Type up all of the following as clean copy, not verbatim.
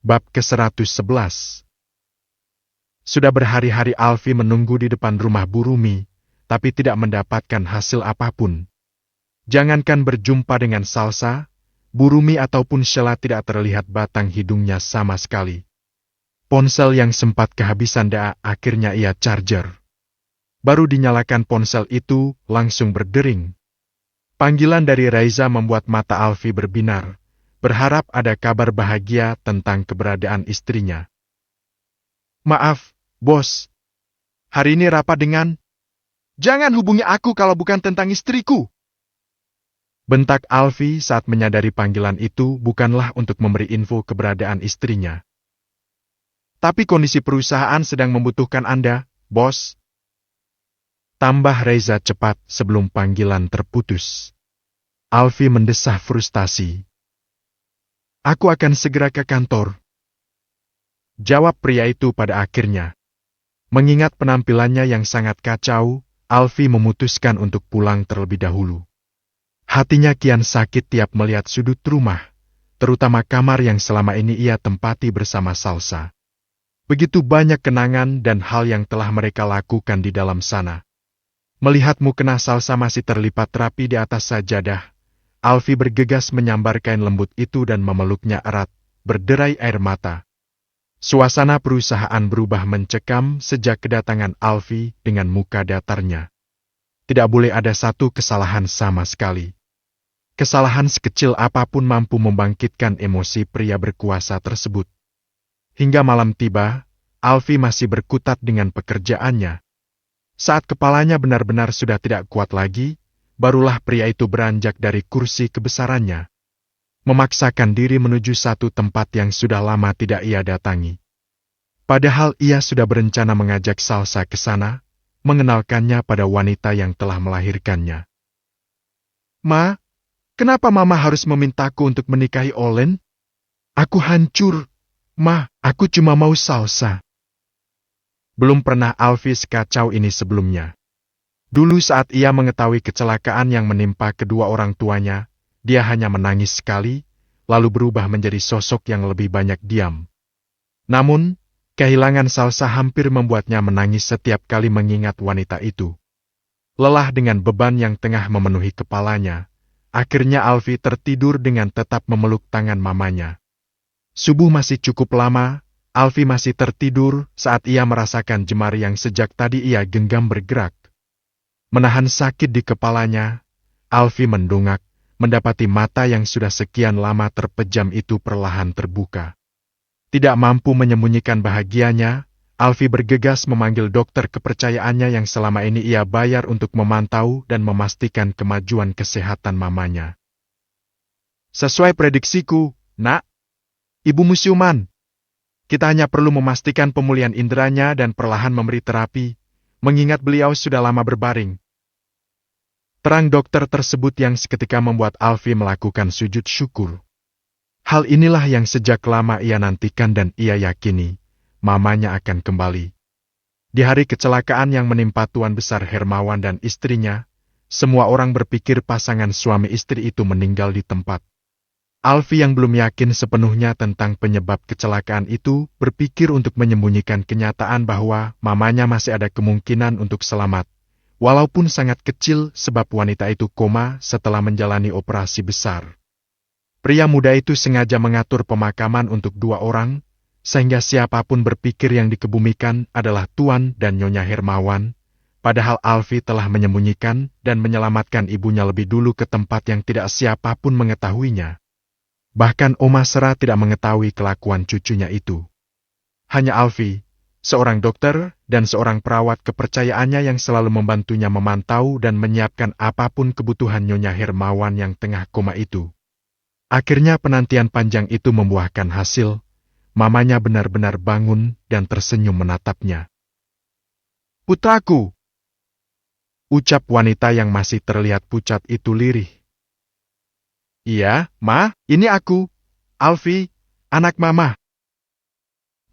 Bab ke-111. Sudah berhari-hari Alfi menunggu di depan rumah Bu Rumi, tapi tidak mendapatkan hasil apapun. Jangankan berjumpa dengan Salsa, Bu Rumi ataupun Sheila tidak terlihat batang hidungnya sama sekali. Ponsel yang sempat kehabisan akhirnya ia charger. Baru dinyalakan ponsel itu, langsung berdering. Panggilan dari Raiza membuat mata Alfi berbinar, berharap ada kabar bahagia tentang keberadaan istrinya. "Maaf, bos. Hari ini rapat dengan..." "Jangan hubungi aku kalau bukan tentang istriku!" bentak Alfi saat menyadari panggilan itu bukanlah untuk memberi info keberadaan istrinya. "Tapi kondisi perusahaan sedang membutuhkan Anda, bos." tambah Raiza cepat sebelum panggilan terputus. Alfi mendesah frustasi. "Aku akan segera ke kantor," jawab pria itu pada akhirnya. Mengingat penampilannya yang sangat kacau, Alfi memutuskan untuk pulang terlebih dahulu. Hatinya kian sakit tiap melihat sudut rumah, terutama kamar yang selama ini ia tempati bersama Salsa. Begitu banyak kenangan dan hal yang telah mereka lakukan di dalam sana. Melihat mukena Salsa masih terlipat rapi di atas sajadah, Alfi bergegas menyambar kain lembut itu dan memeluknya erat, berderai air mata. Suasana perusahaan berubah mencekam sejak kedatangan Alfi dengan muka datarnya. Tidak boleh ada satu kesalahan sama sekali. Kesalahan sekecil apapun mampu membangkitkan emosi pria berkuasa tersebut. Hingga malam tiba, Alfi masih berkutat dengan pekerjaannya. Saat kepalanya benar-benar sudah tidak kuat lagi, barulah pria itu beranjak dari kursi kebesarannya. Memaksakan diri menuju satu tempat yang sudah lama tidak ia datangi. Padahal ia sudah berencana mengajak Salsa ke sana, mengenalkannya pada wanita yang telah melahirkannya. "Ma, kenapa Mama harus memintaku untuk menikahi Olen? Aku hancur. Ma, aku cuma mau Salsa." Belum pernah Alfi sekacau ini sebelumnya. Dulu saat ia mengetahui kecelakaan yang menimpa kedua orang tuanya, dia hanya menangis sekali, lalu berubah menjadi sosok yang lebih banyak diam. Namun, kehilangan Salsa hampir membuatnya menangis setiap kali mengingat wanita itu. Lelah dengan beban yang tengah memenuhi kepalanya, akhirnya Alfi tertidur dengan tetap memeluk tangan mamanya. Subuh masih cukup lama, Alfi masih tertidur saat ia merasakan jemari yang sejak tadi ia genggam bergerak. Menahan sakit di kepalanya, Alfi mendongak, mendapati mata yang sudah sekian lama terpejam itu perlahan terbuka. Tidak mampu menyembunyikan bahagianya, Alfi bergegas memanggil dokter kepercayaannya yang selama ini ia bayar untuk memantau dan memastikan kemajuan kesehatan mamanya. "Sesuai prediksiku, Nak. Ibu musiuman. Kita hanya perlu memastikan pemulihan inderanya dan perlahan memberi terapi, mengingat beliau sudah lama berbaring." Terang dokter tersebut yang seketika membuat Alfi melakukan sujud syukur. Hal inilah yang sejak lama ia nantikan dan ia yakini, mamanya akan kembali. Di hari kecelakaan yang menimpa Tuan Besar Hermawan dan istrinya, semua orang berpikir pasangan suami istri itu meninggal di tempat. Alfi yang belum yakin sepenuhnya tentang penyebab kecelakaan itu berpikir untuk menyembunyikan kenyataan bahwa mamanya masih ada kemungkinan untuk selamat, walaupun sangat kecil sebab wanita itu koma setelah menjalani operasi besar. Pria muda itu sengaja mengatur pemakaman untuk dua orang, sehingga siapapun berpikir yang dikebumikan adalah Tuan dan Nyonya Hermawan, padahal Alfi telah menyembunyikan dan menyelamatkan ibunya lebih dulu ke tempat yang tidak siapapun mengetahuinya. Bahkan Oma Sera tidak mengetahui kelakuan cucunya itu. Hanya Alfi, seorang dokter, dan seorang perawat kepercayaannya yang selalu membantunya memantau dan menyiapkan apapun kebutuhan Nyonya Hermawan yang tengah koma itu. Akhirnya penantian panjang itu membuahkan hasil, mamanya benar-benar bangun dan tersenyum menatapnya. "Putraku," ucap wanita yang masih terlihat pucat itu lirih. "Iya, Ma, ini aku, Alfi, anak Mama."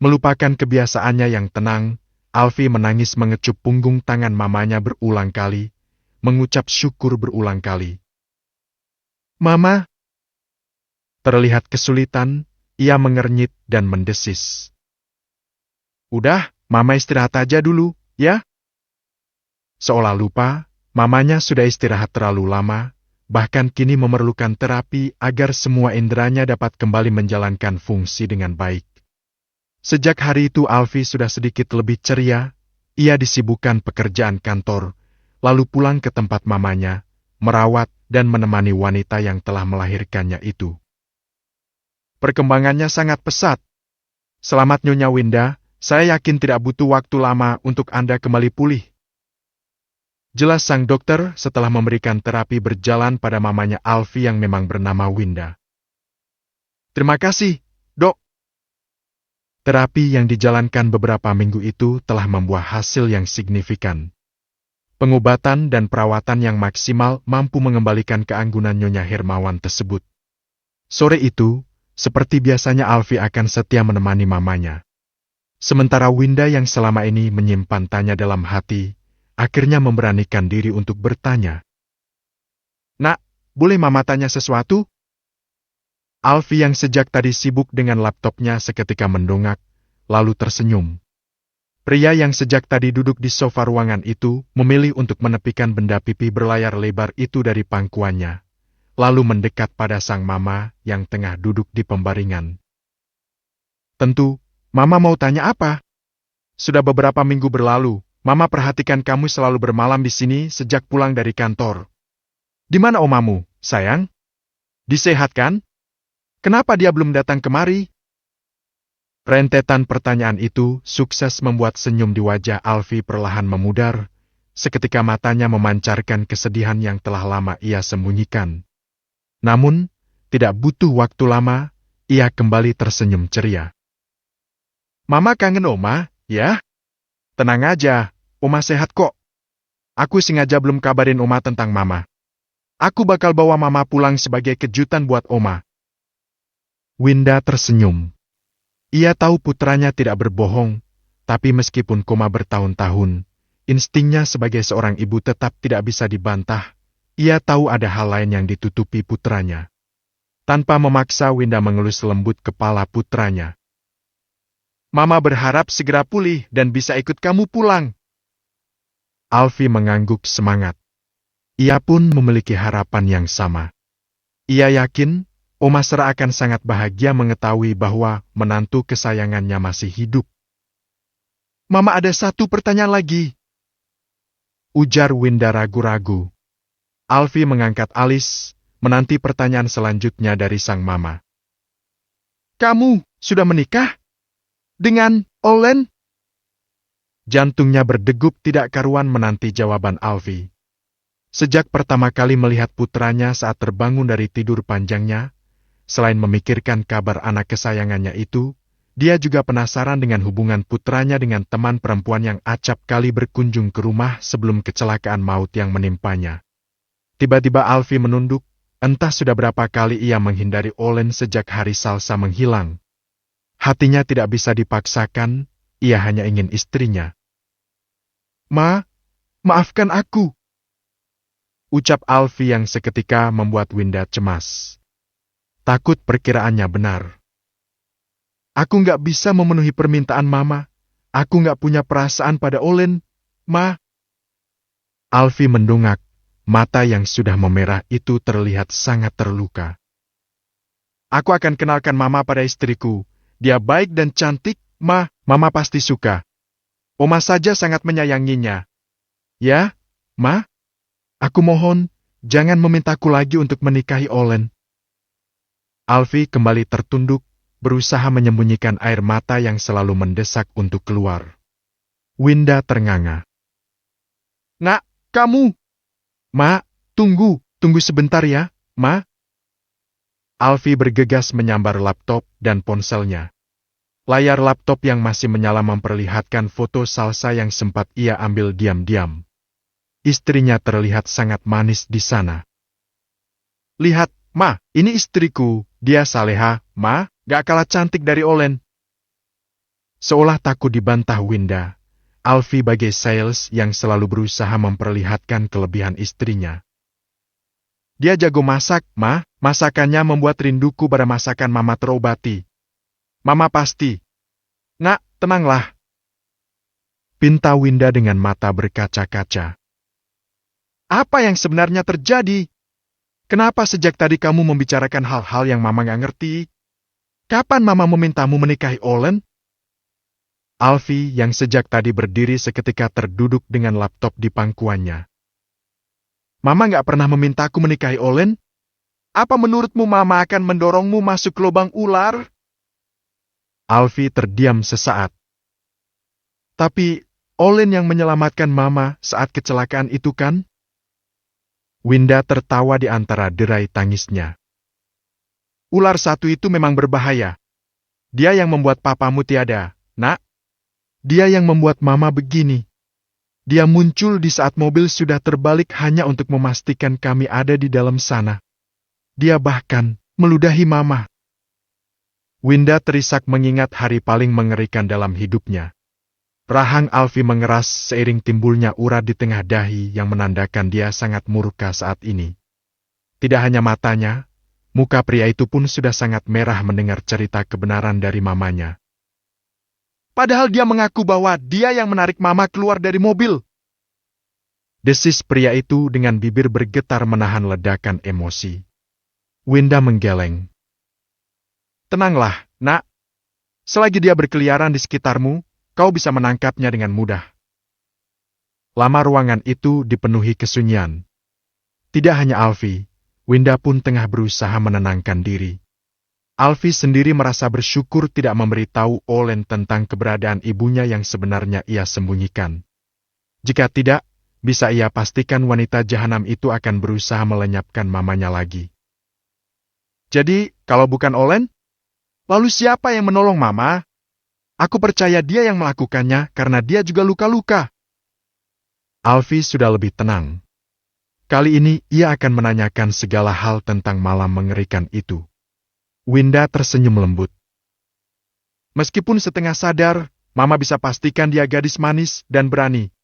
Melupakan kebiasaannya yang tenang, Alfi menangis mengecup punggung tangan mamanya berulang kali, mengucap syukur berulang kali. "Mama." Terlihat kesulitan, ia mengernyit dan mendesis. Udah, Mama istirahat aja dulu, ya? Seolah lupa, mamanya sudah istirahat terlalu lama, bahkan kini memerlukan terapi agar semua inderanya dapat kembali menjalankan fungsi dengan baik. Sejak hari itu Alfi sudah sedikit lebih ceria, ia disibukkan pekerjaan kantor, lalu pulang ke tempat mamanya, merawat dan menemani wanita yang telah melahirkannya itu. Perkembangannya sangat pesat. Selamat Nyonya Winda, saya yakin tidak butuh waktu lama untuk Anda kembali pulih. Jelas sang dokter setelah memberikan terapi berjalan pada mamanya Alfi yang memang bernama Winda. Terima kasih, Dok. Terapi yang dijalankan beberapa minggu itu telah membuah hasil yang signifikan. Pengobatan dan perawatan yang maksimal mampu mengembalikan keanggunan Nyonya Hermawan tersebut. Sore itu, seperti biasanya Alfi akan setia menemani mamanya. Sementara Winda yang selama ini menyimpan tanya dalam hati, akhirnya memberanikan diri untuk bertanya. Nak, boleh Mama tanya sesuatu? Alfi yang sejak tadi sibuk dengan laptopnya seketika mendongak, lalu tersenyum. Pria yang sejak tadi duduk di sofa ruangan itu memilih untuk menepikan benda pipi berlayar lebar itu dari pangkuannya, lalu mendekat pada sang mama yang tengah duduk di pembaringan. Tentu, Mama mau tanya apa? Sudah beberapa minggu berlalu, Mama perhatikan kamu selalu bermalam di sini sejak pulang dari kantor. Di mana omamu, sayang? Disehatkan? Kenapa dia belum datang kemari? Rentetan pertanyaan itu sukses membuat senyum di wajah Alfi perlahan memudar, seketika matanya memancarkan kesedihan yang telah lama ia sembunyikan. Namun, tidak butuh waktu lama, ia kembali tersenyum ceria. Mama kangen Oma, ya? Tenang aja, Oma sehat kok. Aku sengaja belum kabarin Oma tentang Mama. Aku bakal bawa Mama pulang sebagai kejutan buat Oma. Winda tersenyum. Ia tahu putranya tidak berbohong, tapi meskipun koma bertahun-tahun, instingnya sebagai seorang ibu tetap tidak bisa dibantah. Ia tahu ada hal lain yang ditutupi putranya. Tanpa memaksa, Winda mengelus lembut kepala putranya. Mama berharap segera pulih dan bisa ikut kamu pulang. Alfi mengangguk semangat. Ia pun memiliki harapan yang sama. Ia yakin Oma Sera akan sangat bahagia mengetahui bahwa menantu kesayangannya masih hidup. Mama ada satu pertanyaan lagi, ujar Winda ragu-ragu. Alfi mengangkat alis, menanti pertanyaan selanjutnya dari sang mama. Kamu sudah menikah? Dengan Olen? Jantungnya berdegup tidak karuan menanti jawaban Alfi. Sejak pertama kali melihat putranya saat terbangun dari tidur panjangnya, selain memikirkan kabar anak kesayangannya itu, dia juga penasaran dengan hubungan putranya dengan teman perempuan yang acap kali berkunjung ke rumah sebelum kecelakaan maut yang menimpanya. Tiba-tiba Alfi menunduk, entah sudah berapa kali ia menghindari Olen sejak hari Salsa menghilang. Hatinya tidak bisa dipaksakan, ia hanya ingin istrinya. Maafkan aku, ucap Alfi yang seketika membuat Winda cemas. Takut perkiraannya benar. Aku nggak bisa memenuhi permintaan Mama. Aku nggak punya perasaan pada Olen, Ma. Alfi mendongak, mata yang sudah memerah itu terlihat sangat terluka. Aku akan kenalkan Mama pada istriku. Dia baik dan cantik, Ma. Mama pasti suka. Oma saja sangat menyayanginya. Ya, Ma? Aku mohon, jangan memintaku lagi untuk menikahi Olen. Alfi kembali tertunduk, berusaha menyembunyikan air mata yang selalu mendesak untuk keluar. Winda ternganga. Nak, kamu! Ma, tunggu sebentar ya, Ma. Alfi bergegas menyambar laptop dan ponselnya. Layar laptop yang masih menyala memperlihatkan foto Salsa yang sempat ia ambil diam-diam. Istrinya terlihat sangat manis di sana. Lihat, Ma, ini istriku, dia saleha, Ma, gak kalah cantik dari Olen. Seolah takut dibantah Winda, Alfi bagai sales yang selalu berusaha memperlihatkan kelebihan istrinya. Dia jago masak, Ma, masakannya membuat rinduku pada masakan Mama terobati. Mama pasti. Nak, tenanglah. Pinta Winda dengan mata berkaca-kaca. Apa yang sebenarnya terjadi? Kenapa sejak tadi kamu membicarakan hal-hal yang Mama nggak ngerti? Kapan Mama memintamu menikahi Olen? Alfie yang sejak tadi berdiri seketika terduduk dengan laptop di pangkuannya. Mama nggak pernah memintaku menikahi Olen? Apa menurutmu Mama akan mendorongmu masuk lubang ular? Alfie terdiam sesaat. Tapi, Olen yang menyelamatkan Mama saat kecelakaan itu kan? Winda tertawa di antara derai tangisnya. Ular satu itu memang berbahaya. Dia yang membuat papamu tiada, Nak. Dia yang membuat Mama begini. Dia muncul di saat mobil sudah terbalik hanya untuk memastikan kami ada di dalam sana. Dia bahkan meludahi Mama. Winda terisak mengingat hari paling mengerikan dalam hidupnya. Rahang Alfie mengeras seiring timbulnya urat di tengah dahi yang menandakan dia sangat murka saat ini. Tidak hanya matanya, muka pria itu pun sudah sangat merah mendengar cerita kebenaran dari mamanya. Padahal dia mengaku bahwa dia yang menarik Mama keluar dari mobil. Desis pria itu dengan bibir bergetar menahan ledakan emosi. Winda menggeleng. Tenanglah, Nak. Selagi dia berkeliaran di sekitarmu, kau bisa menangkapnya dengan mudah. Lama ruangan itu dipenuhi kesunyian. Tidak hanya Alfie, Winda pun tengah berusaha menenangkan diri. Alfie sendiri merasa bersyukur tidak memberitahu Olen tentang keberadaan ibunya yang sebenarnya ia sembunyikan. Jika tidak, bisa ia pastikan wanita jahanam itu akan berusaha melenyapkan mamanya lagi. Jadi, kalau bukan Olen, lalu siapa yang menolong Mama? Aku percaya dia yang melakukannya karena dia juga luka-luka. Alfie sudah lebih tenang. Kali ini ia akan menanyakan segala hal tentang malam mengerikan itu. Winda tersenyum lembut. Meskipun setengah sadar, Mama bisa pastikan dia gadis manis dan berani.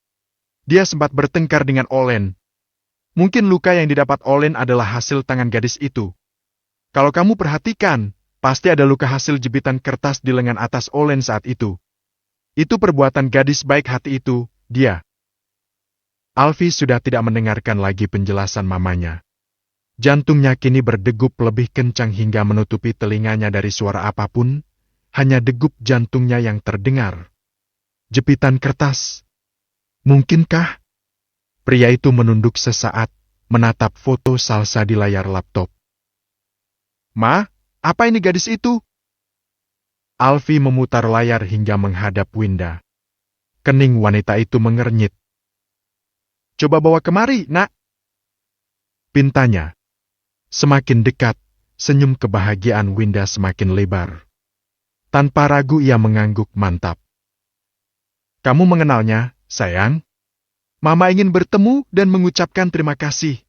Dia sempat bertengkar dengan Olen. Mungkin luka yang didapat Olen adalah hasil tangan gadis itu. Kalau kamu perhatikan, pasti ada luka hasil jepitan kertas di lengan atas Olen saat itu. Itu perbuatan gadis baik hati itu, dia. Alfie sudah tidak mendengarkan lagi penjelasan mamanya. Jantungnya kini berdegup lebih kencang hingga menutupi telinganya dari suara apapun, hanya degup jantungnya yang terdengar. Jepitan kertas. Mungkinkah? Pria itu menunduk sesaat, menatap foto Salsa di layar laptop. Ma? Apa ini gadis itu? Alfie memutar layar hingga menghadap Winda. Kening wanita itu mengernyit. Coba bawa kemari, Nak. Pintanya. Semakin dekat, senyum kebahagiaan Winda semakin lebar. Tanpa ragu ia mengangguk mantap. Kamu mengenalnya, sayang? Mama ingin bertemu dan mengucapkan terima kasih.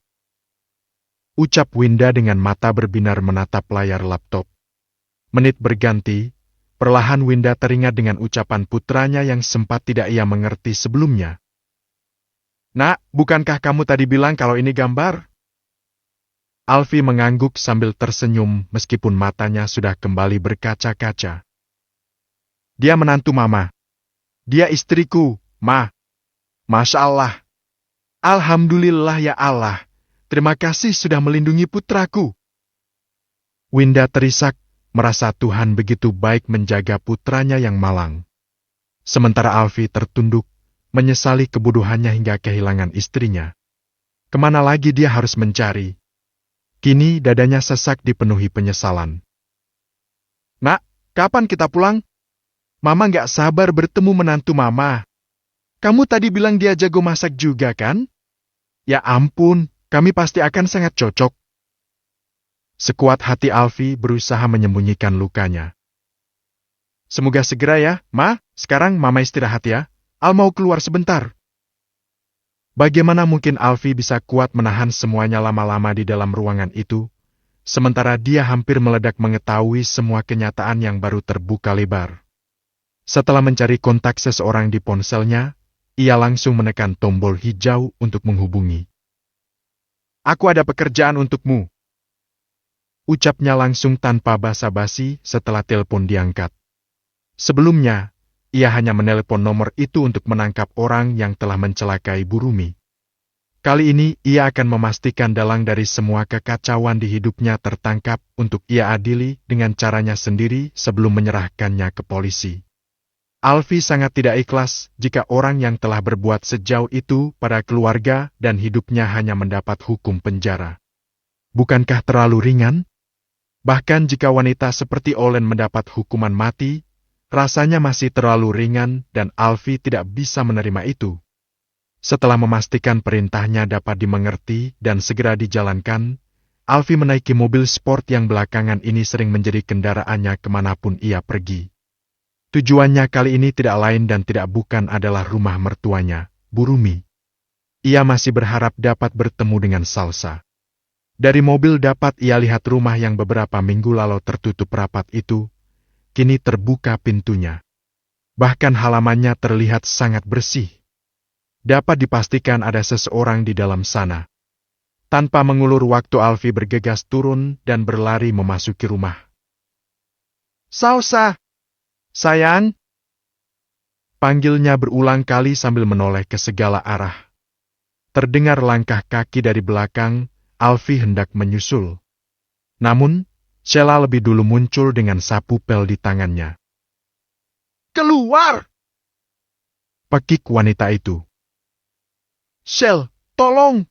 Ucap Winda dengan mata berbinar menatap layar laptop. Menit berganti, perlahan Winda teringat dengan ucapan putranya yang sempat tidak ia mengerti sebelumnya. Nak, bukankah kamu tadi bilang kalau ini gambar? Alfie mengangguk sambil tersenyum meskipun matanya sudah kembali berkaca-kaca. Dia menantu Mama. Dia istriku, Ma. Masya Allah. Alhamdulillah ya Allah. Terima kasih sudah melindungi putraku. Winda terisak, merasa Tuhan begitu baik menjaga putranya yang malang. Sementara Alfie tertunduk, menyesali kebodohannya hingga kehilangan istrinya. Kemana lagi dia harus mencari? Kini dadanya sesak dipenuhi penyesalan. Nak, kapan kita pulang? Mama nggak sabar bertemu menantu Mama. Kamu tadi bilang dia jago masak juga kan? Ya ampun. Kami pasti akan sangat cocok. Sekuat hati Alfie berusaha menyembunyikan lukanya. Semoga segera ya, Ma. Sekarang Mama istirahat ya. Al mau keluar sebentar. Bagaimana mungkin Alfie bisa kuat menahan semuanya lama-lama di dalam ruangan itu, sementara dia hampir meledak mengetahui semua kenyataan yang baru terbuka lebar. Setelah mencari kontak seseorang di ponselnya, ia langsung menekan tombol hijau untuk menghubungi. Aku ada pekerjaan untukmu. Ucapnya langsung tanpa basa-basi setelah telepon diangkat. Sebelumnya, ia hanya menelepon nomor itu untuk menangkap orang yang telah mencelakai Bu Rumi. Kali ini ia akan memastikan dalang dari semua kekacauan di hidupnya tertangkap untuk ia adili dengan caranya sendiri sebelum menyerahkannya ke polisi. Alfi sangat tidak ikhlas jika orang yang telah berbuat sejauh itu pada keluarga dan hidupnya hanya mendapat hukum penjara. Bukankah terlalu ringan? Bahkan jika wanita seperti Olen mendapat hukuman mati, rasanya masih terlalu ringan dan Alfi tidak bisa menerima itu. Setelah memastikan perintahnya dapat dimengerti dan segera dijalankan, Alfi menaiki mobil sport yang belakangan ini sering menjadi kendaraannya kemanapun ia pergi. Tujuannya kali ini tidak lain dan tidak bukan adalah rumah mertuanya, Bu Rumi. Ia masih berharap dapat bertemu dengan Salsa. Dari mobil dapat ia lihat rumah yang beberapa minggu lalu tertutup rapat itu, kini terbuka pintunya. Bahkan halamannya terlihat sangat bersih. Dapat dipastikan ada seseorang di dalam sana. Tanpa mengulur waktu Alfi bergegas turun dan berlari memasuki rumah. Salsa! Sayang! Panggilnya berulang kali sambil menoleh ke segala arah. Terdengar langkah kaki dari belakang, Alfi hendak menyusul. Namun, Sheila lebih dulu muncul dengan sapu pel di tangannya. Keluar! Pekik wanita itu. Shell, tolong!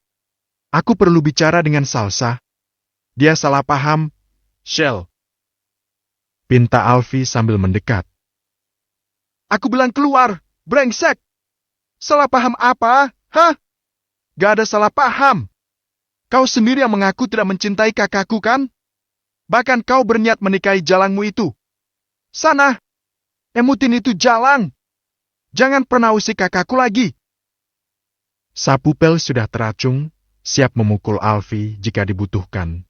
Aku perlu bicara dengan Salsa. Dia salah paham, Shell. Pinta Alfi sambil mendekat. Aku bilang keluar, brengsek! Salah paham apa? Hah? Gak ada salah paham. Kau sendiri yang mengaku tidak mencintai kakakku kan? Bahkan kau berniat menikahi jalangmu itu. Sana! Emutin itu jalang! Jangan pernah usik kakakku lagi! Sapu pel sudah teracung, siap memukul Alfi jika dibutuhkan.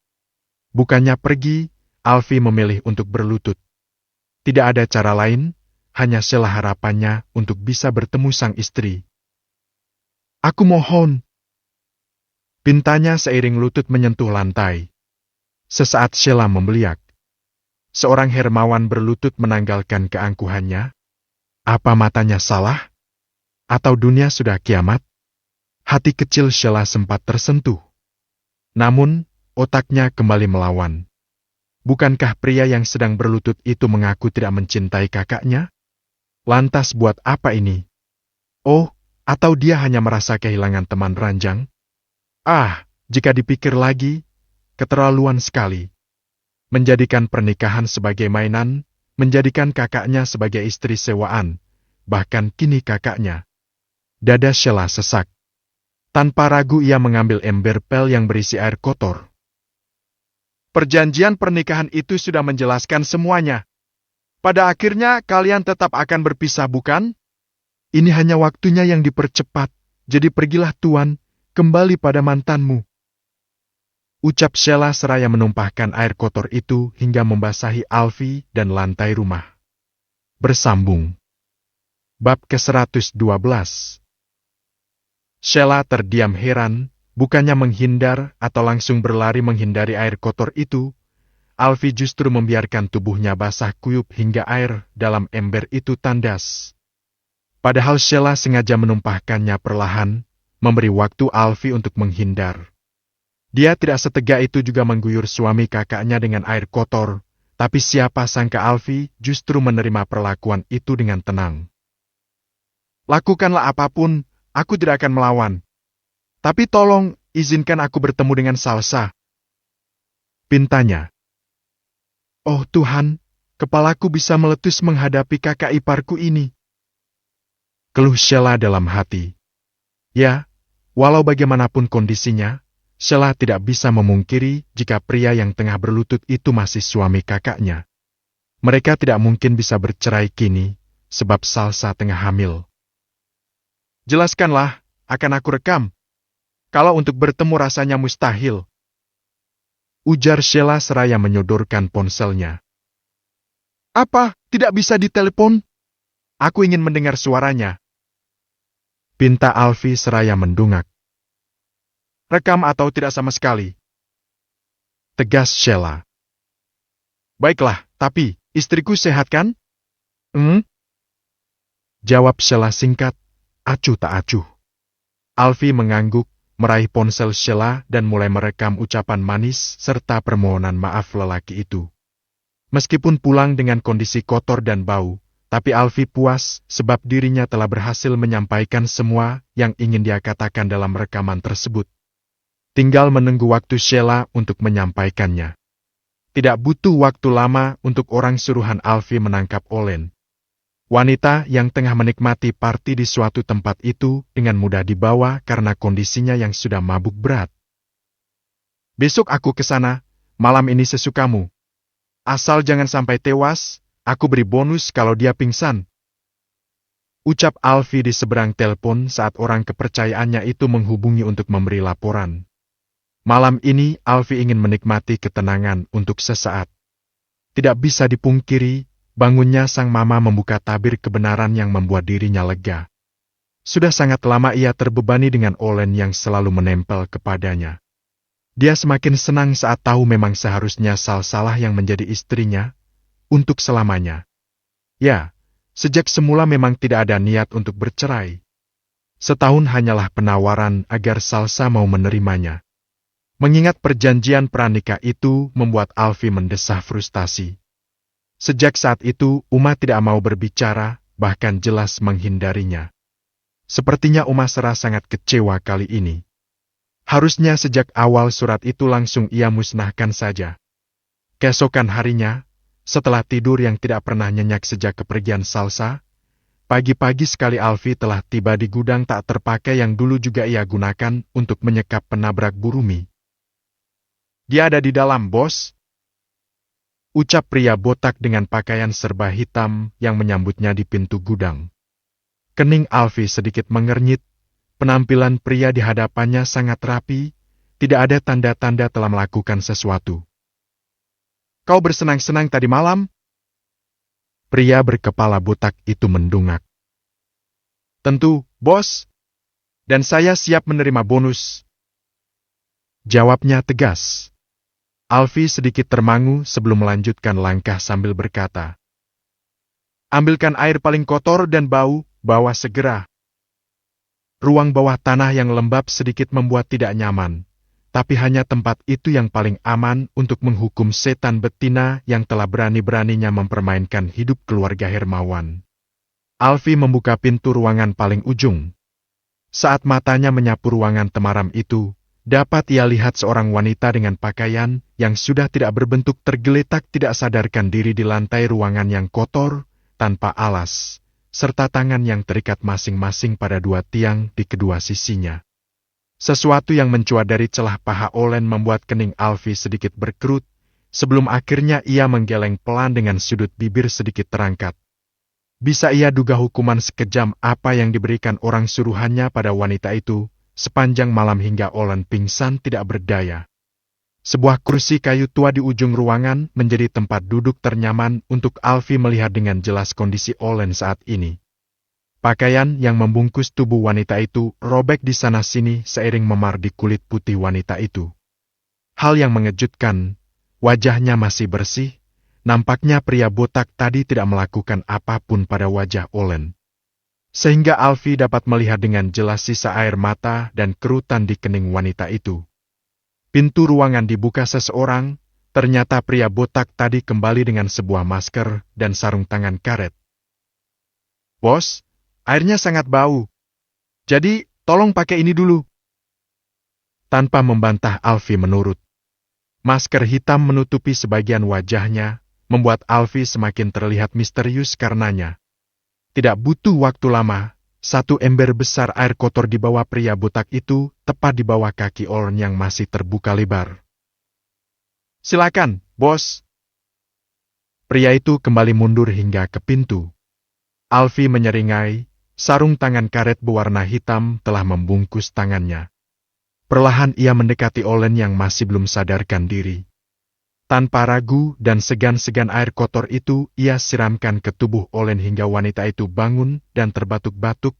Bukannya pergi, Alfi memilih untuk berlutut. Tidak ada cara lain, hanya Sheila harapannya untuk bisa bertemu sang istri. Aku mohon. Pintanya seiring lutut menyentuh lantai. Sesaat Sheila membeliak. Seorang hermawan berlutut menanggalkan keangkuhannya. Apa matanya salah? Atau dunia sudah kiamat? Hati kecil Sheila sempat tersentuh. Namun, otaknya kembali melawan. Bukankah pria yang sedang berlutut itu mengaku tidak mencintai kakaknya? Lantas buat apa ini? Oh, atau dia hanya merasa kehilangan teman ranjang? Ah, jika dipikir lagi, keterlaluan sekali. Menjadikan pernikahan sebagai mainan, menjadikan kakaknya sebagai istri sewaan, bahkan kini kakaknya. Dada Sheila sesak. Tanpa ragu ia mengambil ember pel yang berisi air kotor. Perjanjian pernikahan itu sudah menjelaskan semuanya. Pada akhirnya kalian tetap akan berpisah, bukan? Ini hanya waktunya yang dipercepat, jadi pergilah Tuan, kembali pada mantanmu. Ucap Sheila seraya menumpahkan air kotor itu hingga membasahi Alfi dan lantai rumah. Bersambung. Bab ke-112. Sheila terdiam heran, bukannya menghindar atau langsung berlari menghindari air kotor itu, Alfi justru membiarkan tubuhnya basah kuyup hingga air dalam ember itu tandas. Padahal Sheila sengaja menumpahkannya perlahan, memberi waktu Alfi untuk menghindar. Dia tidak setegak itu juga mengguyur suami kakaknya dengan air kotor, tapi siapa sangka Alfi justru menerima perlakuan itu dengan tenang. Lakukanlah apapun, aku tidak akan melawan. Tapi tolong, izinkan aku bertemu dengan Salsa. Pintanya. Oh Tuhan, kepalaku bisa meletus menghadapi kakak iparku ini. Keluh Sheila dalam hati. Ya, walau bagaimanapun kondisinya, Sheila tidak bisa memungkiri jika pria yang tengah berlutut itu masih suami kakaknya. Mereka tidak mungkin bisa bercerai kini, sebab Salsa tengah hamil. Jelaskanlah, akan aku rekam. Kalau untuk bertemu rasanya mustahil. Ujar Sheila seraya menyodorkan ponselnya. Apa, tidak bisa ditelepon? Aku ingin mendengar suaranya. Pinta Alfi seraya mendungak. Rekam atau tidak sama sekali? Tegas Sheila. Baiklah, tapi istriku sehat kan? Hmm? Jawab Sheila singkat, acuh tak acuh. Alfie mengangguk, meraih ponsel Sheila dan mulai merekam ucapan manis serta permohonan maaf lelaki itu. Meskipun pulang dengan kondisi kotor dan bau, tapi Alfie puas sebab dirinya telah berhasil menyampaikan semua yang ingin dia katakan dalam rekaman tersebut. Tinggal menunggu waktu Sheila untuk menyampaikannya. Tidak butuh waktu lama untuk orang suruhan Alfie menangkap Olen. Wanita yang tengah menikmati party di suatu tempat itu dengan mudah dibawa karena kondisinya yang sudah mabuk berat. Besok aku ke sana, malam ini sesukamu. Asal jangan sampai tewas, aku beri bonus kalau dia pingsan. Ucap Alfie di seberang telepon saat orang kepercayaannya itu menghubungi untuk memberi laporan. Malam ini Alfie ingin menikmati ketenangan untuk sesaat. Tidak bisa dipungkiri, bangunnya sang mama membuka tabir kebenaran yang membuat dirinya lega. Sudah sangat lama ia terbebani dengan Olen yang selalu menempel kepadanya. Dia semakin senang saat tahu memang seharusnya Salsalah yang menjadi istrinya, untuk selamanya. Ya, sejak semula memang tidak ada niat untuk bercerai. Setahun hanyalah penawaran agar Salsa mau menerimanya. Mengingat perjanjian pranikah itu membuat Alfie mendesah frustasi. Sejak saat itu, Uma tidak mau berbicara, bahkan jelas menghindarinya. Sepertinya Uma Sera sangat kecewa kali ini. Harusnya sejak awal surat itu langsung ia musnahkan saja. Keesokan harinya, setelah tidur yang tidak pernah nyenyak sejak kepergian Salsa, pagi-pagi sekali Alfie telah tiba di gudang tak terpakai yang dulu juga ia gunakan untuk menyekap penabrak Burumi. Dia ada di dalam, bos. Ucap pria botak dengan pakaian serba hitam yang menyambutnya di pintu gudang. Kening Alfie sedikit mengernyit, penampilan pria di hadapannya sangat rapi, tidak ada tanda-tanda telah melakukan sesuatu. Kau bersenang-senang tadi malam? Pria berkepala botak itu mendungak. Tentu, bos. Dan saya siap menerima bonus. Jawabnya tegas. Alfie sedikit termangu sebelum melanjutkan langkah sambil berkata, ambilkan air paling kotor dan bau, bawa segera. Ruang bawah tanah yang lembab sedikit membuat tidak nyaman, tapi hanya tempat itu yang paling aman untuk menghukum setan betina yang telah berani-beraninya mempermainkan hidup keluarga Hermawan. Alfie membuka pintu ruangan paling ujung. Saat matanya menyapu ruangan temaram itu, dapat ia lihat seorang wanita dengan pakaian yang sudah tidak berbentuk tergeletak tidak sadarkan diri di lantai ruangan yang kotor, tanpa alas, serta tangan yang terikat masing-masing pada dua tiang di kedua sisinya. Sesuatu yang mencuat dari celah paha Olen membuat kening Alfie sedikit berkerut, sebelum akhirnya ia menggeleng pelan dengan sudut bibir sedikit terangkat. Bisa ia duga hukuman sekejam apa yang diberikan orang suruhannya pada wanita itu, sepanjang malam hingga Olen pingsan tidak berdaya. Sebuah kursi kayu tua di ujung ruangan menjadi tempat duduk ternyaman untuk Alfie melihat dengan jelas kondisi Olen saat ini. Pakaian yang membungkus tubuh wanita itu robek di sana-sini seiring memar di kulit putih wanita itu. Hal yang mengejutkan, wajahnya masih bersih, nampaknya pria botak tadi tidak melakukan apapun pada wajah Olen. Sehingga Alfie dapat melihat dengan jelas sisa air mata dan kerutan di kening wanita itu. Pintu ruangan dibuka seseorang, ternyata pria botak tadi kembali dengan sebuah masker dan sarung tangan karet. Bos, airnya sangat bau. Jadi, tolong pakai ini dulu. Tanpa membantah Alfie menurut. Masker hitam menutupi sebagian wajahnya, membuat Alfie semakin terlihat misterius karenanya. Tidak butuh waktu lama, satu ember besar air kotor di bawah pria botak itu, tepat di bawah kaki Olen yang masih terbuka lebar. Silakan, bos. Pria itu kembali mundur hingga ke pintu. Alfie menyeringai, sarung tangan karet berwarna hitam telah membungkus tangannya. Perlahan ia mendekati Olen yang masih belum sadarkan diri. Tanpa ragu dan segan-segan air kotor itu ia siramkan ke tubuh Olen hingga wanita itu bangun dan terbatuk-batuk,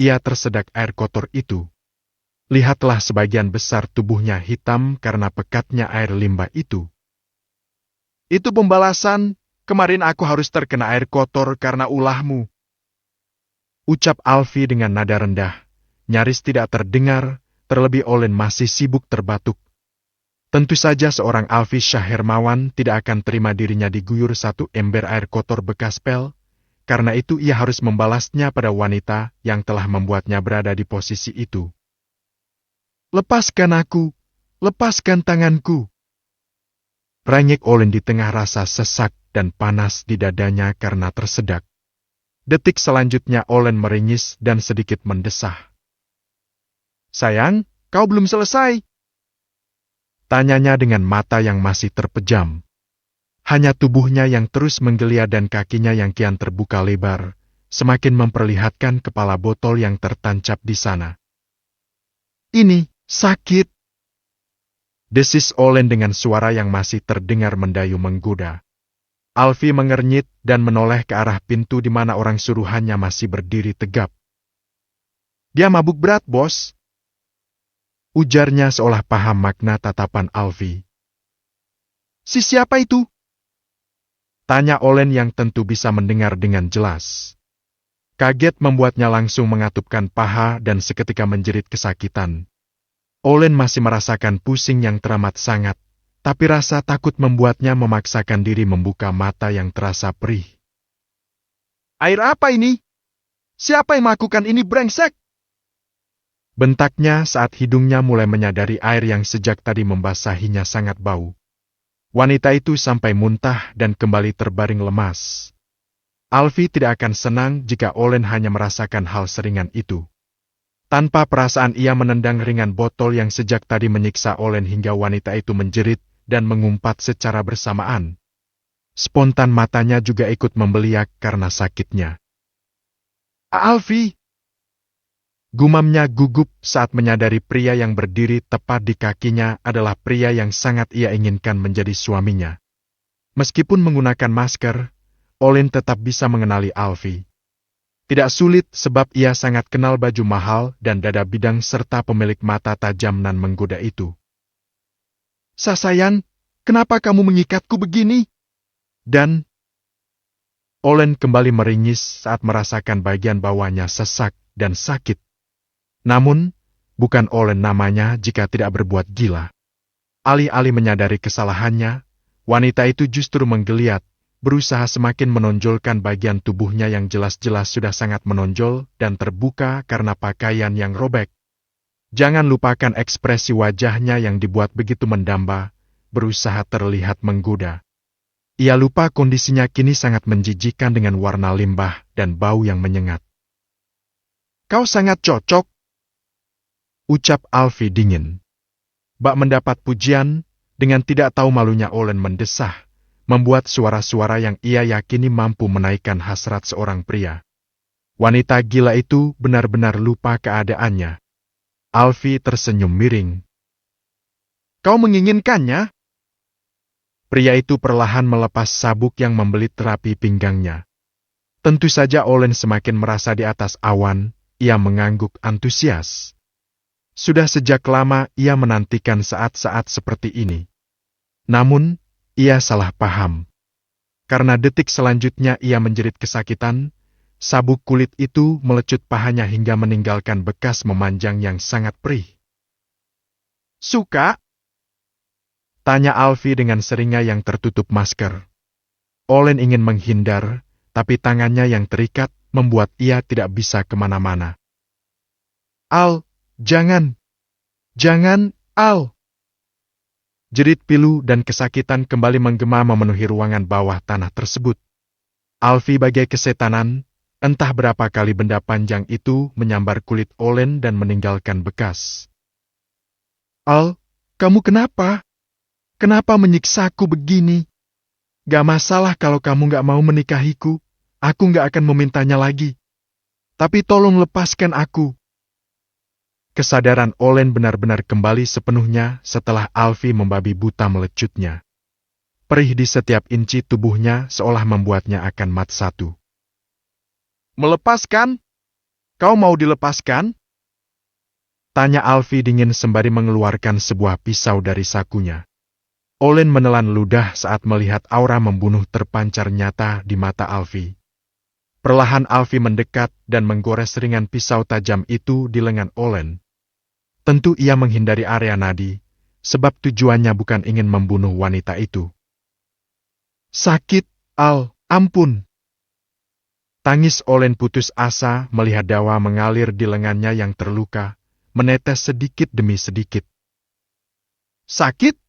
ia tersedak air kotor itu. Lihatlah sebagian besar tubuhnya hitam karena pekatnya air limbah itu. Itu pembalasan, kemarin aku harus terkena air kotor karena ulahmu. Ucap Alfie dengan nada rendah, nyaris tidak terdengar, terlebih Olen masih sibuk terbatuk. Tentu saja seorang Alfie Syah Hermawan tidak akan terima dirinya diguyur satu ember air kotor bekas pel, karena itu ia harus membalasnya pada wanita yang telah membuatnya berada di posisi itu. Lepaskan aku, lepaskan tanganku. Rengek Olen di tengah rasa sesak dan panas di dadanya karena tersedak. Detik selanjutnya Olen meringis dan sedikit mendesah. Sayang, kau belum selesai? Tanyanya dengan mata yang masih terpejam. Hanya tubuhnya yang terus menggeliat dan kakinya yang kian terbuka lebar, semakin memperlihatkan kepala botol yang tertancap di sana. Ini sakit, desis Olen dengan suara yang masih terdengar mendayu menggoda. Alfie mengernyit dan menoleh ke arah pintu di mana orang suruhannya masih berdiri tegap. Dia mabuk berat, bos. Ujarnya seolah paham makna tatapan Alfie. Si siapa itu? Tanya Olen yang tentu bisa mendengar dengan jelas. Kaget membuatnya langsung mengatupkan paha dan seketika menjerit kesakitan. Olen masih merasakan pusing yang teramat sangat, tapi rasa takut membuatnya memaksakan diri membuka mata yang terasa perih. Air apa ini? Siapa yang melakukan ini, brengsek? Bentaknya saat hidungnya mulai menyadari air yang sejak tadi membasahinya sangat bau. Wanita itu sampai muntah dan kembali terbaring lemas. Alfie tidak akan senang jika Olen hanya merasakan hal seringan itu. Tanpa perasaan ia menendang ringan botol yang sejak tadi menyiksa Olen hingga wanita itu menjerit dan mengumpat secara bersamaan. Spontan matanya juga ikut membeliak karena sakitnya. Alfie! Gumamnya gugup saat menyadari pria yang berdiri tepat di kakinya adalah pria yang sangat ia inginkan menjadi suaminya. Meskipun menggunakan masker, Olen tetap bisa mengenali Alfie. Tidak sulit sebab ia sangat kenal baju mahal dan dada bidang serta pemilik mata tajam nan menggoda itu. Sasayan, kenapa kamu mengikatku begini? Dan Olen kembali meringis saat merasakan bagian bawahnya sesak dan sakit. Namun, bukan Olen namanya jika tidak berbuat gila. Alih-alih menyadari kesalahannya, wanita itu justru menggeliat, berusaha semakin menonjolkan bagian tubuhnya yang jelas-jelas sudah sangat menonjol dan terbuka karena pakaian yang robek. Jangan lupakan ekspresi wajahnya yang dibuat begitu mendamba, berusaha terlihat menggoda. Ia lupa kondisinya kini sangat menjijikkan dengan warna limbah dan bau yang menyengat. Kau sangat cocok, ucap Alfie dingin. Bak mendapat pujian, dengan tidak tahu malunya Olen mendesah, membuat suara-suara yang ia yakini mampu menaikkan hasrat seorang pria. Wanita gila itu benar-benar lupa keadaannya. Alfie tersenyum miring. Kau menginginkannya? Pria itu perlahan melepas sabuk yang membelit terapi pinggangnya. Tentu saja Olen semakin merasa di atas awan, ia mengangguk antusias. Sudah sejak lama ia menantikan saat-saat seperti ini. Namun, ia salah paham. Karena detik selanjutnya ia menjerit kesakitan, sabuk kulit itu melecut pahanya hingga meninggalkan bekas memanjang yang sangat perih. Suka? Tanya Alfie dengan seringai yang tertutup masker. Olen ingin menghindar, tapi tangannya yang terikat membuat ia tidak bisa kemana-mana. Al, jangan! Jangan, Al! Jerit pilu dan kesakitan kembali menggema memenuhi ruangan bawah tanah tersebut. Alfie bagai kesetanan, entah berapa kali benda panjang itu menyambar kulit Olen dan meninggalkan bekas. Al, kamu kenapa? Kenapa menyiksaku begini? Gak masalah kalau kamu gak mau menikahiku, aku gak akan memintanya lagi. Tapi tolong lepaskan aku. Kesadaran Olen benar-benar kembali sepenuhnya setelah Alfie membabi buta melecutnya. Perih di setiap inci tubuhnya seolah membuatnya akan mat satu. Melepaskan? Kau mau dilepaskan? Tanya Alfie dingin sembari mengeluarkan sebuah pisau dari sakunya. Olen menelan ludah saat melihat aura membunuh terpancar nyata di mata Alfie. Perlahan Alfie mendekat dan menggores ringan pisau tajam itu di lengan Olen. Tentu ia menghindari area nadi, sebab tujuannya bukan ingin membunuh wanita itu. Sakit, Al, ampun. Tangis Olen putus asa melihat dawa mengalir di lengannya yang terluka, menetes sedikit demi sedikit. Sakit?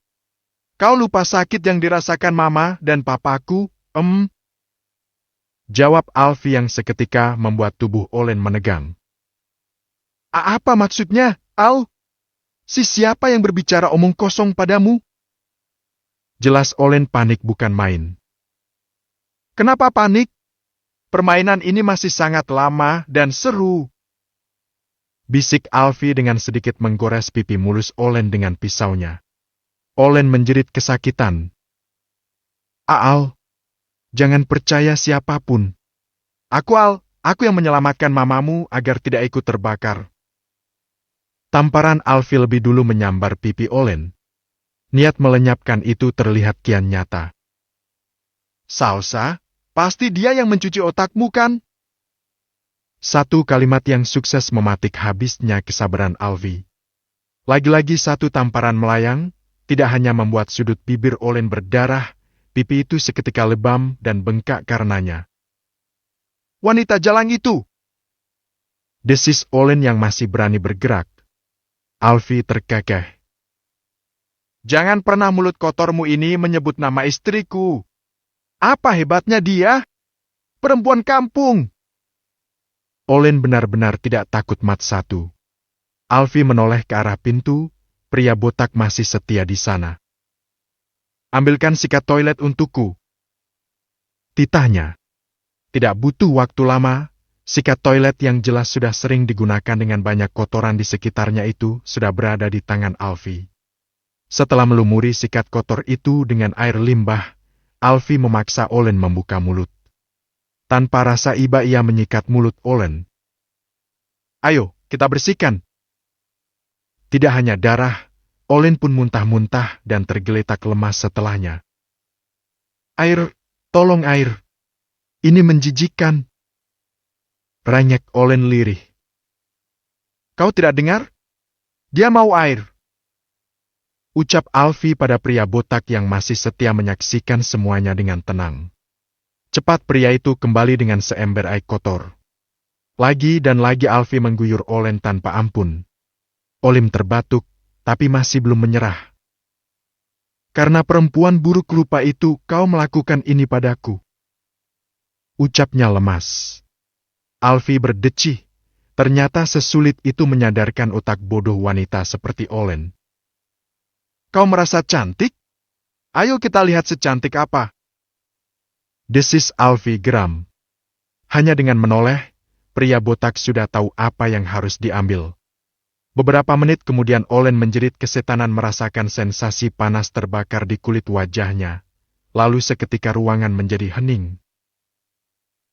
Kau lupa sakit yang dirasakan mama dan papaku, Jawab Alfie yang seketika membuat tubuh Olen menegang. Apa maksudnya, Al? Si siapa yang berbicara omong kosong padamu? Jelas Olen panik bukan main. Kenapa panik? Permainan ini masih sangat lama dan seru. Bisik Alfie dengan sedikit menggores pipi mulus Olen dengan pisaunya. Olen menjerit kesakitan. Al, jangan percaya siapapun. Aku yang menyelamatkan mamamu agar tidak ikut terbakar. Tamparan Alfie lebih dulu menyambar pipi Olen. Niat melenyapkan itu terlihat kian nyata. Salsa, pasti dia yang mencuci otakmu kan? Satu kalimat yang sukses mematik habisnya kesabaran Alfie. Lagi-lagi satu tamparan melayang, tidak hanya membuat sudut bibir Olen berdarah, pipi itu seketika lebam dan bengkak karenanya. Wanita jalang itu! Desis Olen yang masih berani bergerak. Alfie terkekeh. Jangan pernah mulut kotormu ini menyebut nama istriku. Apa hebatnya dia? Perempuan kampung! Olen benar-benar tidak takut mat satu. Alfie menoleh ke arah pintu, pria botak masih setia di sana. Ambilkan sikat toilet untukku. Titahnya. Tidak butuh waktu lama, sikat toilet yang jelas sudah sering digunakan dengan banyak kotoran di sekitarnya itu sudah berada di tangan Alfie. Setelah melumuri sikat kotor itu dengan air limbah, Alfie memaksa Olen membuka mulut. Tanpa rasa iba ia menyikat mulut Olen. Ayo, kita bersihkan. Tidak hanya darah, Olen pun muntah-muntah dan tergeletak lemas setelahnya. Air, tolong air. Ini menjijikkan. Ranyek Olen lirih. Kau tidak dengar? Dia mau air. Ucap Alfie pada pria botak yang masih setia menyaksikan semuanya dengan tenang. Cepat pria itu kembali dengan seember air kotor. Lagi dan lagi Alfie mengguyur Olen tanpa ampun. Olim terbatuk, tapi masih belum menyerah. Karena perempuan buruk rupa itu kau melakukan ini padaku. Ucapnya lemas. Alfie berdecih. Ternyata sesulit itu menyadarkan otak bodoh wanita seperti Olen. Kau merasa cantik? Ayo kita lihat secantik apa. Desis Alfie geram. Hanya dengan menoleh, pria botak sudah tahu apa yang harus diambil. Beberapa menit kemudian Olen menjerit kesetanan merasakan sensasi panas terbakar di kulit wajahnya. Lalu seketika ruangan menjadi hening.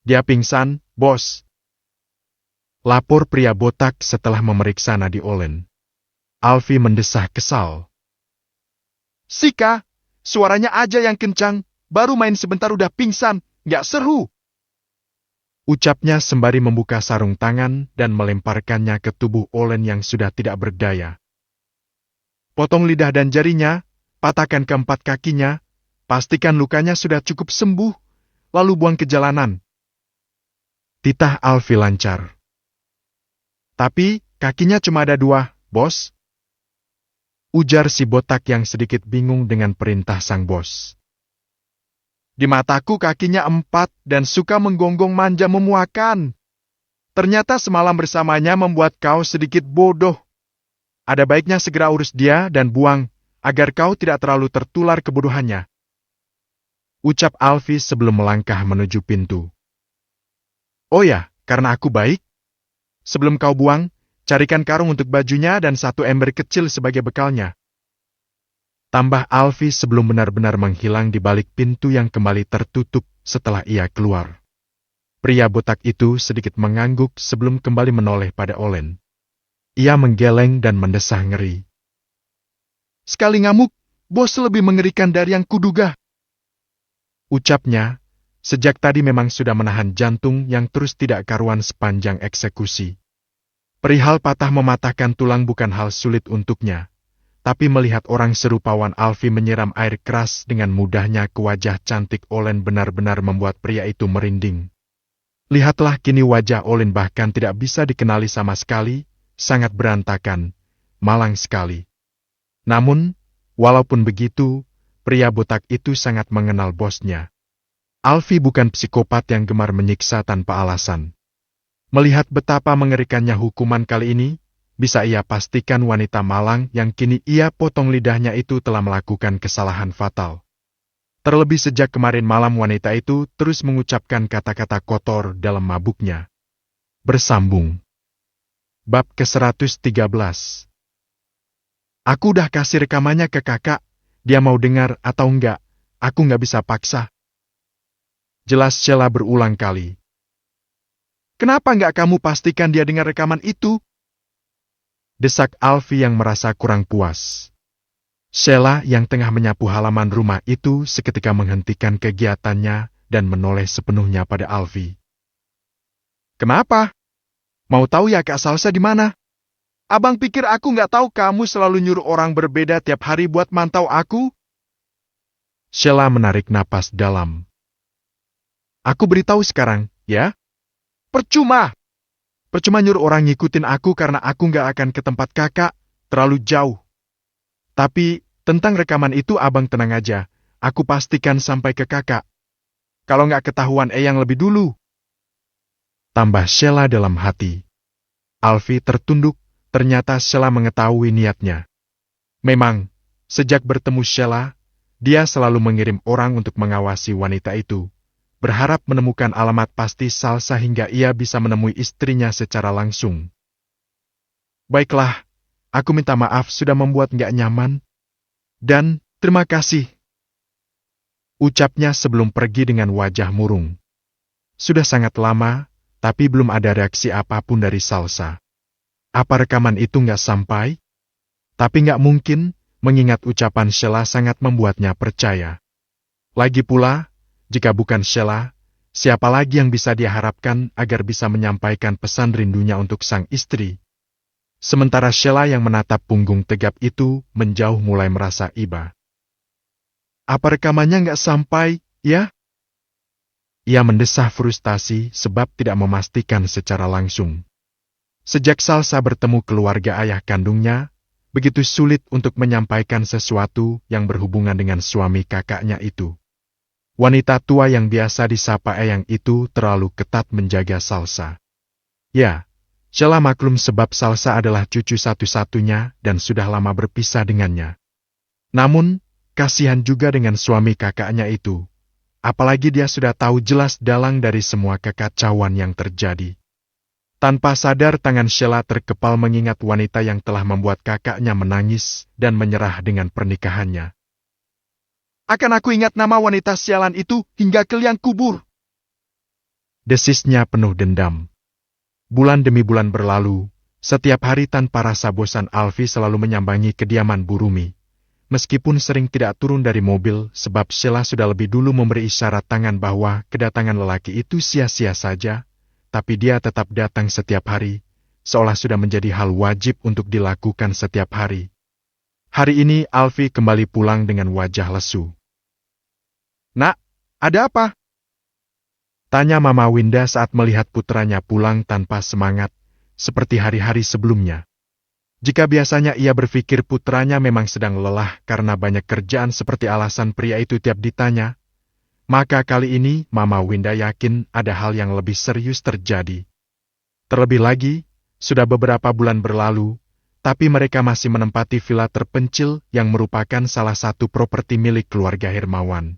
Dia pingsan, bos. Lapor pria botak setelah memeriksa nadi Olen. Alfie mendesah kesal. Sika, suaranya aja yang kencang, baru main sebentar udah pingsan, nggak seru. Ucapnya sembari membuka sarung tangan dan melemparkannya ke tubuh Olen yang sudah tidak berdaya. Potong lidah dan jarinya, patahkan keempat kakinya, pastikan lukanya sudah cukup sembuh, lalu buang ke jalanan. Titah Alfie lancar. Tapi, kakinya cuma ada 2, bos. Ujar si botak yang sedikit bingung dengan perintah sang bos. Di mataku kakinya 4 dan suka menggonggong manja memuakan. Ternyata semalam bersamanya membuat kau sedikit bodoh. Ada baiknya segera urus dia dan buang, agar kau tidak terlalu tertular kebodohannya. Ucap Alfie sebelum melangkah menuju pintu. Oh ya, karena aku baik. Sebelum kau buang, carikan karung untuk bajunya dan 1 ember kecil sebagai bekalnya. Tambah Alfie sebelum benar-benar menghilang di balik pintu yang kembali tertutup setelah ia keluar. Pria botak itu sedikit mengangguk sebelum kembali menoleh pada Olen. Ia menggeleng dan mendesah ngeri. Sekali ngamuk, Bos lebih mengerikan dari yang kuduga. Ucapnya, sejak tadi memang sudah menahan jantung yang terus tidak karuan sepanjang eksekusi. Perihal patah mematahkan tulang bukan hal sulit untuknya, tapi melihat orang serupawan Alfie menyiram air keras dengan mudahnya ke wajah cantik Olen benar-benar membuat pria itu merinding. Lihatlah kini wajah Olen bahkan tidak bisa dikenali sama sekali, sangat berantakan, malang sekali. Namun, walaupun begitu, pria botak itu sangat mengenal bosnya. Alfie bukan psikopat yang gemar menyiksa tanpa alasan. Melihat betapa mengerikannya hukuman kali ini, bisa ia pastikan wanita malang yang kini ia potong lidahnya itu telah melakukan kesalahan fatal. Terlebih sejak kemarin malam wanita itu terus mengucapkan kata-kata kotor dalam mabuknya. Bersambung. Bab ke-113. Aku udah kasih rekamannya ke kakak, dia mau dengar atau enggak, aku nggak bisa paksa. Jelas Sheila berulang kali. Kenapa nggak kamu pastikan dia dengar rekaman itu? Desak Alfie yang merasa kurang puas. Sheila yang tengah menyapu halaman rumah itu seketika menghentikan kegiatannya dan menoleh sepenuhnya pada Alfie. Kenapa? Mau tahu ya Kak Salsa di mana? Abang pikir aku nggak tahu kamu selalu nyuruh orang berbeda tiap hari buat mantau aku? Sheila menarik napas dalam. Aku beritahu sekarang, ya? Percuma! Percuma nyuruh orang ngikutin aku karena aku nggak akan ke tempat kakak, terlalu jauh. Tapi, tentang rekaman itu abang tenang aja, aku pastikan sampai ke kakak. Kalau nggak ketahuan yang lebih dulu. Tambah Sheila dalam hati. Alfie tertunduk. Ternyata Sheila mengetahui niatnya. Memang, sejak bertemu Sheila, dia selalu mengirim orang untuk mengawasi wanita itu, berharap menemukan alamat pasti Salsa hingga ia bisa menemui istrinya secara langsung. Baiklah, aku minta maaf sudah membuat nggak nyaman. Dan, terima kasih. Ucapnya sebelum pergi dengan wajah murung. Sudah sangat lama, tapi belum ada reaksi apapun dari Salsa. Apa rekaman itu nggak sampai? Tapi nggak mungkin, mengingat ucapan Sheila sangat membuatnya percaya. Lagi pula, jika bukan Sheila, siapa lagi yang bisa dia harapkan agar bisa menyampaikan pesan rindunya untuk sang istri? Sementara Sheila yang menatap punggung tegap itu menjauh mulai merasa iba. Apa rekamannya nggak sampai, ya? Ia mendesah frustasi sebab tidak memastikan secara langsung. Sejak Salsa bertemu keluarga ayah kandungnya, begitu sulit untuk menyampaikan sesuatu yang berhubungan dengan suami kakaknya itu. Wanita tua yang biasa disapa Eyang itu terlalu ketat menjaga Salsa. Ya, Sheila maklum sebab Salsa adalah cucu satu-satunya dan sudah lama berpisah dengannya. Namun, kasihan juga dengan suami kakaknya itu. Apalagi dia sudah tahu jelas dalang dari semua kekacauan yang terjadi. Tanpa sadar tangan Sheila terkepal mengingat wanita yang telah membuat kakaknya menangis dan menyerah dengan pernikahannya. Akan aku ingat nama wanita sialan itu hingga ke liang kubur. Desisnya penuh dendam. Bulan demi bulan berlalu, setiap hari tanpa rasa bosan Alfie selalu menyambangi kediaman Bu Rumi. Meskipun sering tidak turun dari mobil sebab Sheila sudah lebih dulu memberi isyarat tangan bahwa kedatangan lelaki itu sia-sia saja, tapi dia tetap datang setiap hari, seolah sudah menjadi hal wajib untuk dilakukan setiap hari. Hari ini Alfie kembali pulang dengan wajah lesu. Nak, ada apa? Tanya Mama Winda saat melihat putranya pulang tanpa semangat, seperti hari-hari sebelumnya. Jika biasanya ia berpikir putranya memang sedang lelah karena banyak kerjaan seperti alasan pria itu tiap ditanya, maka kali ini Mama Winda yakin ada hal yang lebih serius terjadi. Terlebih lagi, sudah beberapa bulan berlalu, tapi mereka masih menempati villa terpencil yang merupakan salah satu properti milik keluarga Hermawan.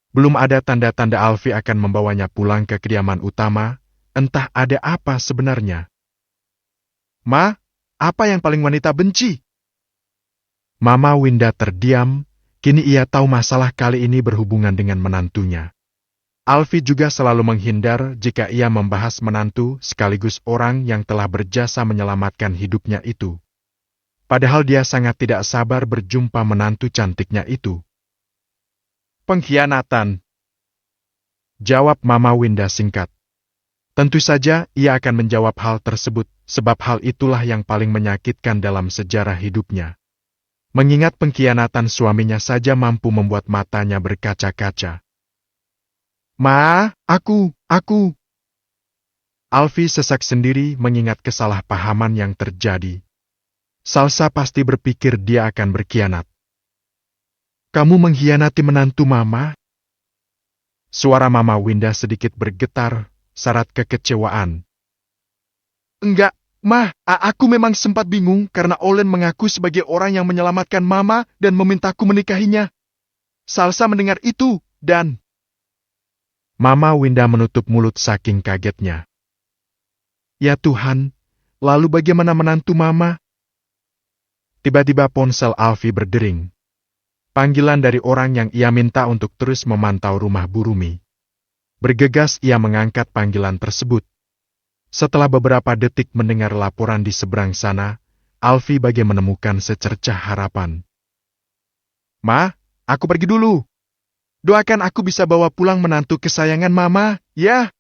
Belum ada tanda-tanda Alfie akan membawanya pulang ke kediaman utama, entah ada apa sebenarnya. Ma, apa yang paling wanita benci? Mama Winda terdiam. Kini ia tahu masalah kali ini berhubungan dengan menantunya. Alfie juga selalu menghindar jika ia membahas menantu sekaligus orang yang telah berjasa menyelamatkan hidupnya itu. Padahal dia sangat tidak sabar berjumpa menantu cantiknya itu. Pengkhianatan, jawab Mama Winda singkat. Tentu saja ia akan menjawab hal tersebut, sebab hal itulah yang paling menyakitkan dalam sejarah hidupnya. Mengingat pengkhianatan suaminya saja mampu membuat matanya berkaca-kaca. Ma, aku. Alfie sesak sendiri mengingat kesalahpahaman yang terjadi. Salsa pasti berpikir dia akan berkhianat. Kamu mengkhianati menantu Mama? Suara Mama Winda sedikit bergetar, syarat kekecewaan. Enggak, Ma, aku memang sempat bingung karena Olen mengaku sebagai orang yang menyelamatkan Mama dan memintaku menikahinya. Salsa mendengar itu, dan... Mama Winda menutup mulut saking kagetnya. Ya Tuhan, lalu bagaimana menantu Mama? Tiba-tiba ponsel Alfie berdering. Panggilan dari orang yang ia minta untuk terus memantau rumah Bu Rumi. Bergegas ia mengangkat panggilan tersebut. Setelah beberapa detik mendengar laporan di seberang sana, Alfie bagai menemukan secercah harapan. Ma, aku pergi dulu. Doakan aku bisa bawa pulang menantu kesayangan Mama, ya?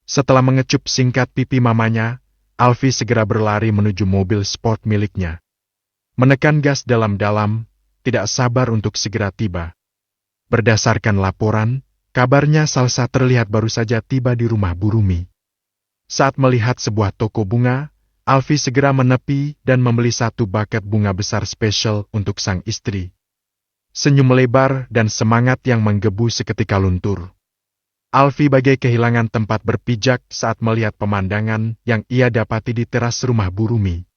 Setelah mengecup singkat pipi mamanya, Alfie segera berlari menuju mobil sport miliknya. Menekan gas dalam-dalam, tidak sabar untuk segera tiba. Berdasarkan laporan, kabarnya Salsa terlihat baru saja tiba di rumah Bu Rumi. Saat melihat sebuah toko bunga, Alfie segera menepi dan membeli satu buket bunga besar spesial untuk sang istri. Senyum lebar dan semangat yang menggebu seketika luntur. Alfie bagai kehilangan tempat berpijak saat melihat pemandangan yang ia dapati di teras rumah Bu Rumi.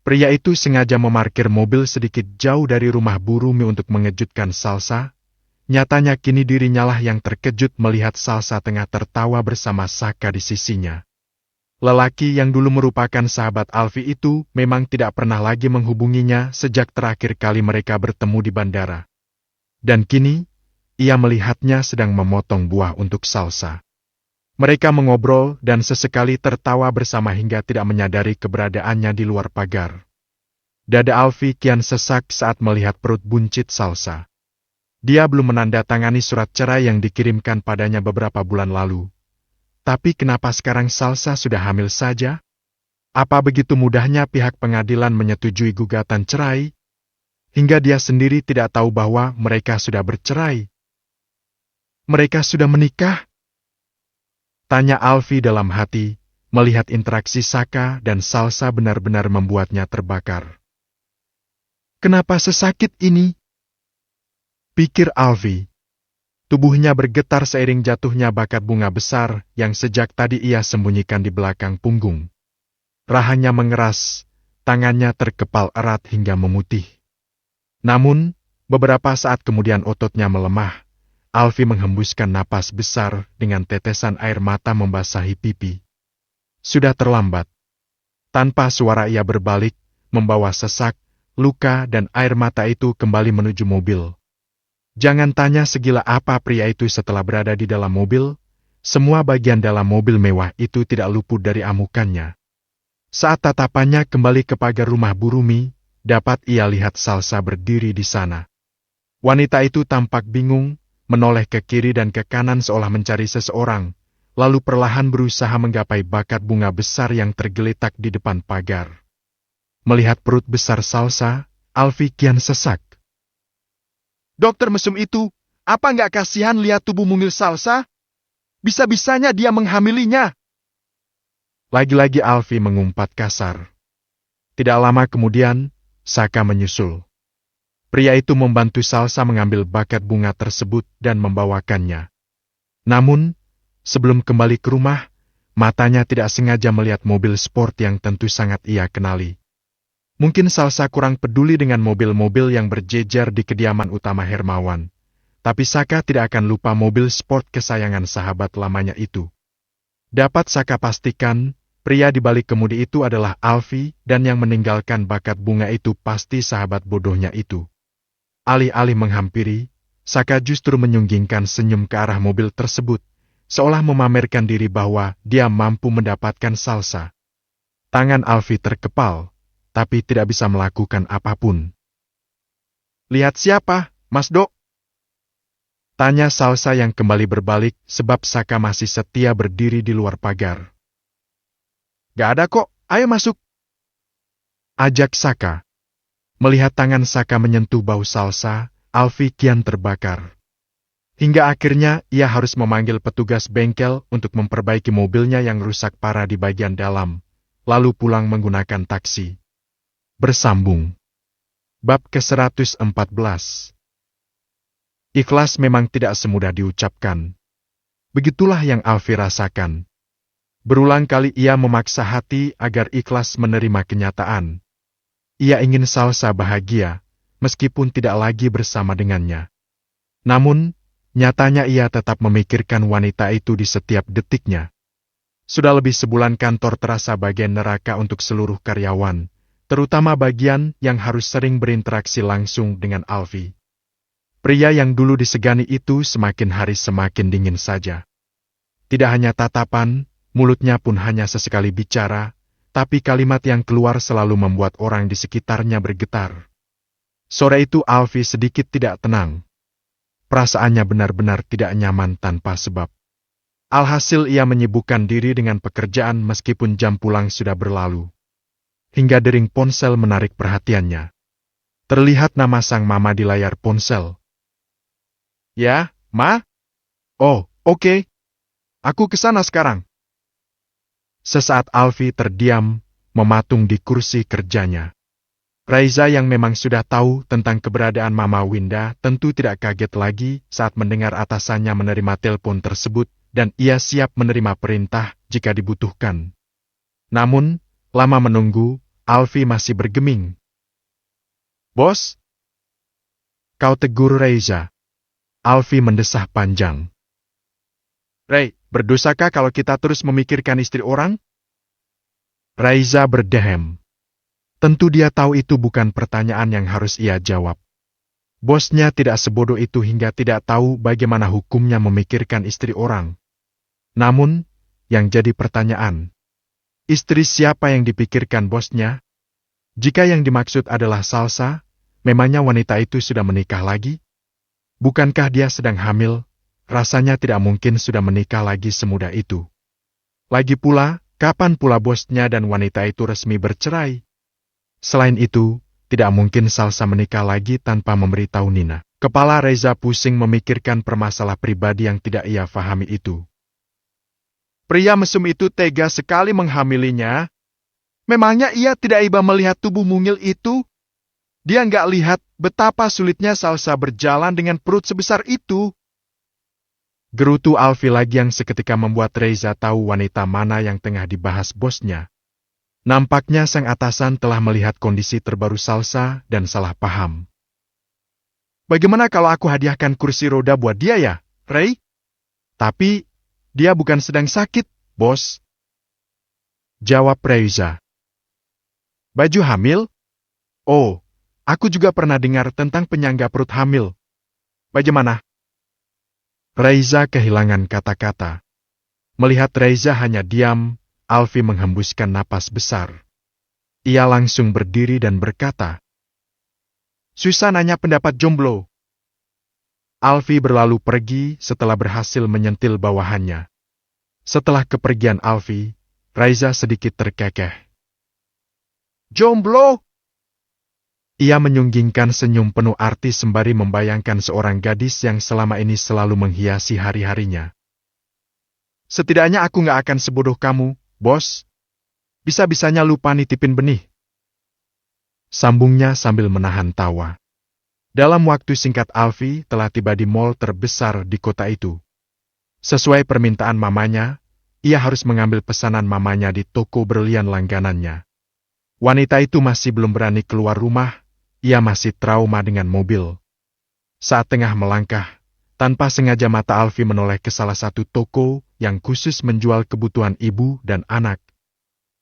Pria itu sengaja memarkir mobil sedikit jauh dari rumah Bu Rumi untuk mengejutkan Salsa. Nyatanya kini dirinya lah yang terkejut melihat Salsa tengah tertawa bersama Saka di sisinya. Lelaki yang dulu merupakan sahabat Alfie itu memang tidak pernah lagi menghubunginya sejak terakhir kali mereka bertemu di bandara. Dan kini, ia melihatnya sedang memotong buah untuk Salsa. Mereka mengobrol dan sesekali tertawa bersama hingga tidak menyadari keberadaannya di luar pagar. Dada Alfie kian sesak saat melihat perut buncit Salsa. Dia belum menandatangani surat cerai yang dikirimkan padanya beberapa bulan lalu. Tapi kenapa sekarang Salsa sudah hamil saja? Apa begitu mudahnya pihak pengadilan menyetujui gugatan cerai? Hingga dia sendiri tidak tahu bahwa mereka sudah bercerai. Mereka sudah menikah? Tanya Alfie dalam hati, melihat interaksi Saka dan Salsa benar-benar membuatnya terbakar. Kenapa sesakit ini? Pikir Alfie. Tubuhnya bergetar seiring jatuhnya bakat bunga besar yang sejak tadi ia sembunyikan di belakang punggung. Rahanya mengeras, tangannya terkepal erat hingga memutih. Namun, beberapa saat kemudian ototnya melemah. Alfie menghembuskan napas besar dengan tetesan air mata membasahi pipi. Sudah terlambat. Tanpa suara ia berbalik, membawa sesak, luka dan air mata itu kembali menuju mobil. Jangan tanya segila apa pria itu setelah berada di dalam mobil, semua bagian dalam mobil mewah itu tidak luput dari amukannya. Saat tatapannya kembali ke pagar rumah Bu Rumi, dapat ia lihat Salsa berdiri di sana. Wanita itu tampak bingung, menoleh ke kiri dan ke kanan seolah mencari seseorang, lalu perlahan berusaha menggapai bakat bunga besar yang tergeletak di depan pagar. Melihat perut besar Salsa, Alfie kian sesak. Dokter mesum itu, apa nggak kasihan lihat tubuh mungil Salsa? Bisa-bisanya dia menghamilinya. Lagi-lagi Alfie mengumpat kasar. Tidak lama kemudian, Saka menyusul. Pria itu membantu Salsa mengambil bakat bunga tersebut dan membawakannya. Namun, sebelum kembali ke rumah, matanya tidak sengaja melihat mobil sport yang tentu sangat ia kenali. Mungkin Salsa kurang peduli dengan mobil-mobil yang berjejer di kediaman utama Hermawan. Tapi Saka tidak akan lupa mobil sport kesayangan sahabat lamanya itu. Dapat Saka pastikan, pria di balik kemudi itu adalah Alfie dan yang meninggalkan bakat bunga itu pasti sahabat bodohnya itu. Alih-alih menghampiri, Saka justru menyunggingkan senyum ke arah mobil tersebut, seolah memamerkan diri bahwa dia mampu mendapatkan Salsa. Tangan Alfie terkepal. tapi tidak bisa melakukan apapun. "Lihat siapa, Mas Dok?" tanya Salsa yang kembali berbalik sebab Saka masih setia berdiri di luar pagar. "Gak ada kok, ayo masuk," ajak Saka. Melihat tangan Saka menyentuh bau Salsa, Alfi kian terbakar. Hingga akhirnya ia harus memanggil petugas bengkel untuk memperbaiki mobilnya yang rusak parah di bagian dalam, lalu pulang menggunakan taksi. Bersambung. Bab ke-114. Ikhlas memang tidak semudah diucapkan. Begitulah yang Alfi rasakan. Berulang kali ia memaksa hati agar ikhlas menerima kenyataan. Ia ingin Salsa bahagia, meskipun tidak lagi bersama dengannya. Namun, nyatanya ia tetap memikirkan wanita itu di setiap detiknya. Sudah lebih sebulan kantor terasa bagian neraka untuk seluruh karyawan, terutama bagian yang harus sering berinteraksi langsung dengan Alfi. Pria yang dulu disegani itu semakin hari semakin dingin saja. Tidak hanya tatapan, mulutnya pun hanya sesekali bicara, tapi kalimat yang keluar selalu membuat orang di sekitarnya bergetar. Sore itu Alfi sedikit tidak tenang. Perasaannya benar-benar tidak nyaman tanpa sebab. Alhasil ia menyibukkan diri dengan pekerjaan meskipun jam pulang sudah berlalu. Hingga dering ponsel menarik perhatiannya. Terlihat nama sang mama di layar ponsel. "Ya, Ma? Oh, oke. Aku kesana sekarang." Sesaat Alfi terdiam, mematung di kursi kerjanya. Raiza yang memang sudah tahu tentang keberadaan Mama Winda tentu tidak kaget lagi saat mendengar atasannya menerima telepon tersebut dan ia siap menerima perintah jika dibutuhkan. Namun, lama menunggu, Alfi masih bergeming. "Bos?" "Kau," tegur Raiza. Alfi mendesah panjang. "Rei, berdosakah kalau kita terus memikirkan istri orang?" Raiza berdehem. Tentu dia tahu itu bukan pertanyaan yang harus ia jawab. Bosnya tidak sebodoh itu hingga tidak tahu bagaimana hukumnya memikirkan istri orang. Namun, yang jadi pertanyaan, istri siapa yang dipikirkan bosnya? Jika yang dimaksud adalah Salsa, memangnya wanita itu sudah menikah lagi? Bukankah dia sedang hamil? Rasanya tidak mungkin sudah menikah lagi semudah itu. Lagi pula, kapan pula bosnya dan wanita itu resmi bercerai? Selain itu, tidak mungkin Salsa menikah lagi tanpa memberitahu Nina. Kepala Reza pusing memikirkan permasalah pribadi yang tidak ia fahami itu. Pria mesum itu tega sekali menghamilinya. Memangnya ia tidak iba melihat tubuh mungil itu? Dia nggak lihat betapa sulitnya Salsa berjalan dengan perut sebesar itu. Gerutu Alfi lagi yang seketika membuat Reza tahu wanita mana yang tengah dibahas bosnya. Nampaknya sang atasan telah melihat kondisi terbaru Salsa dan salah paham. Bagaimana kalau aku hadiahkan kursi roda buat dia ya, Rey? Tapi, dia bukan sedang sakit, bos. Jawab Reza. Baju hamil? Oh, aku juga pernah dengar tentang penyangga perut hamil. Bagaimana? Reza kehilangan kata-kata. Melihat Reza hanya diam, Alfi menghembuskan napas besar. Ia langsung berdiri dan berkata, "Susah nanya pendapat jomblo." Alfi berlalu pergi setelah berhasil menyentil bawahannya. Setelah kepergian Alfi, Raiza sedikit terkekeh. "Jomblo?" Ia menyunggingkan senyum penuh arti sembari membayangkan seorang gadis yang selama ini selalu menghiasi hari-harinya. "Setidaknya aku nggak akan sebodoh kamu, bos. Bisa-bisanya lupa nitipin benih." Sambungnya sambil menahan tawa. Dalam waktu singkat Alfi telah tiba di mall terbesar di kota itu. Sesuai permintaan mamanya, ia harus mengambil pesanan mamanya di toko berlian langganannya. Wanita itu masih belum berani keluar rumah, ia masih trauma dengan mobil. Saat tengah melangkah, tanpa sengaja mata Alfi menoleh ke salah satu toko yang khusus menjual kebutuhan ibu dan anak.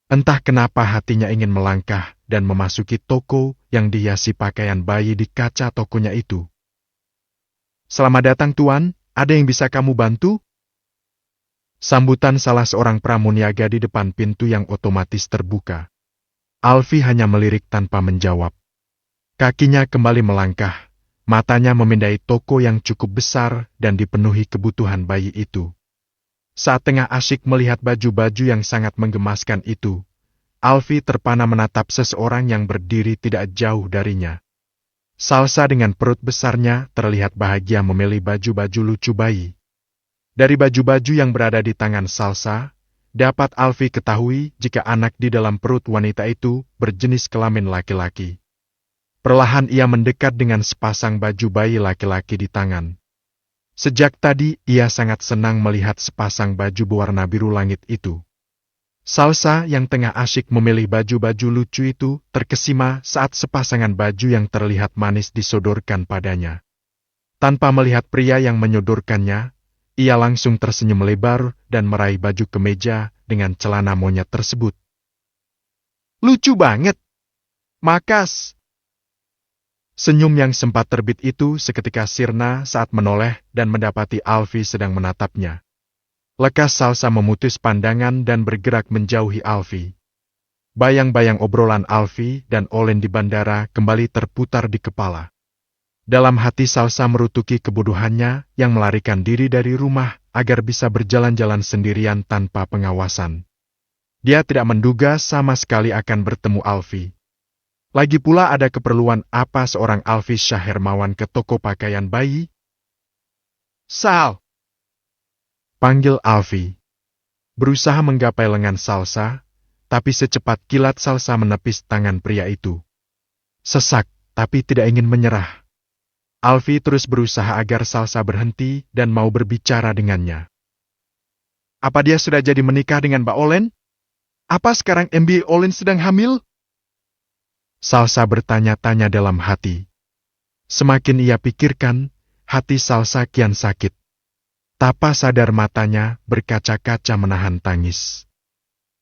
Entah kenapa hatinya ingin melangkah dan memasuki toko yang dihiasi pakaian bayi di kaca tokonya itu. "Selamat datang Tuan, ada yang bisa kamu bantu?" Sambutan salah seorang pramuniaga di depan pintu yang otomatis terbuka. Alfie hanya melirik tanpa menjawab. Kakinya kembali melangkah, matanya memindai toko yang cukup besar dan dipenuhi kebutuhan bayi itu. Saat tengah asyik melihat baju-baju yang sangat menggemaskan itu, Alfie terpana menatap seseorang yang berdiri tidak jauh darinya. Salsa dengan perut besarnya terlihat bahagia memilih baju-baju lucu bayi. Dari baju-baju yang berada di tangan Salsa, dapat Alfie ketahui jika anak di dalam perut wanita itu berjenis kelamin laki-laki. Perlahan ia mendekat dengan sepasang baju bayi laki-laki di tangan. Sejak tadi ia sangat senang melihat sepasang baju berwarna biru langit itu. Salsa yang tengah asyik memilih baju-baju lucu itu terkesima saat sepasangan baju yang terlihat manis disodorkan padanya. Tanpa melihat pria yang menyodorkannya, ia langsung tersenyum lebar dan meraih baju kemeja dengan celana monyet tersebut. Lucu banget! Makas! Senyum yang sempat terbit itu seketika sirna saat menoleh dan mendapati Alfie sedang menatapnya. Lekas Salsa memutus pandangan dan bergerak menjauhi Alfie. Bayang-bayang obrolan Alfie dan Olen di bandara kembali terputar di kepala. Dalam hati Salsa merutuki kebodohannya yang melarikan diri dari rumah agar bisa berjalan-jalan sendirian tanpa pengawasan. Dia tidak menduga sama sekali akan bertemu Alfie. Lagi pula ada keperluan apa seorang Alfie Syah Hermawan ke toko pakaian bayi? Sal! Panggil Alfie. Berusaha menggapai lengan Salsa, tapi secepat kilat Salsa menepis tangan pria itu. Sesak, tapi tidak ingin menyerah. Alfie terus berusaha agar Salsa berhenti dan mau berbicara dengannya. Apa dia sudah jadi menikah dengan Mbak Olen? Apa sekarang MB Olen sedang hamil? Salsa bertanya-tanya dalam hati. Semakin ia pikirkan, hati Salsa kian sakit. Tapa sadar matanya berkaca-kaca menahan tangis.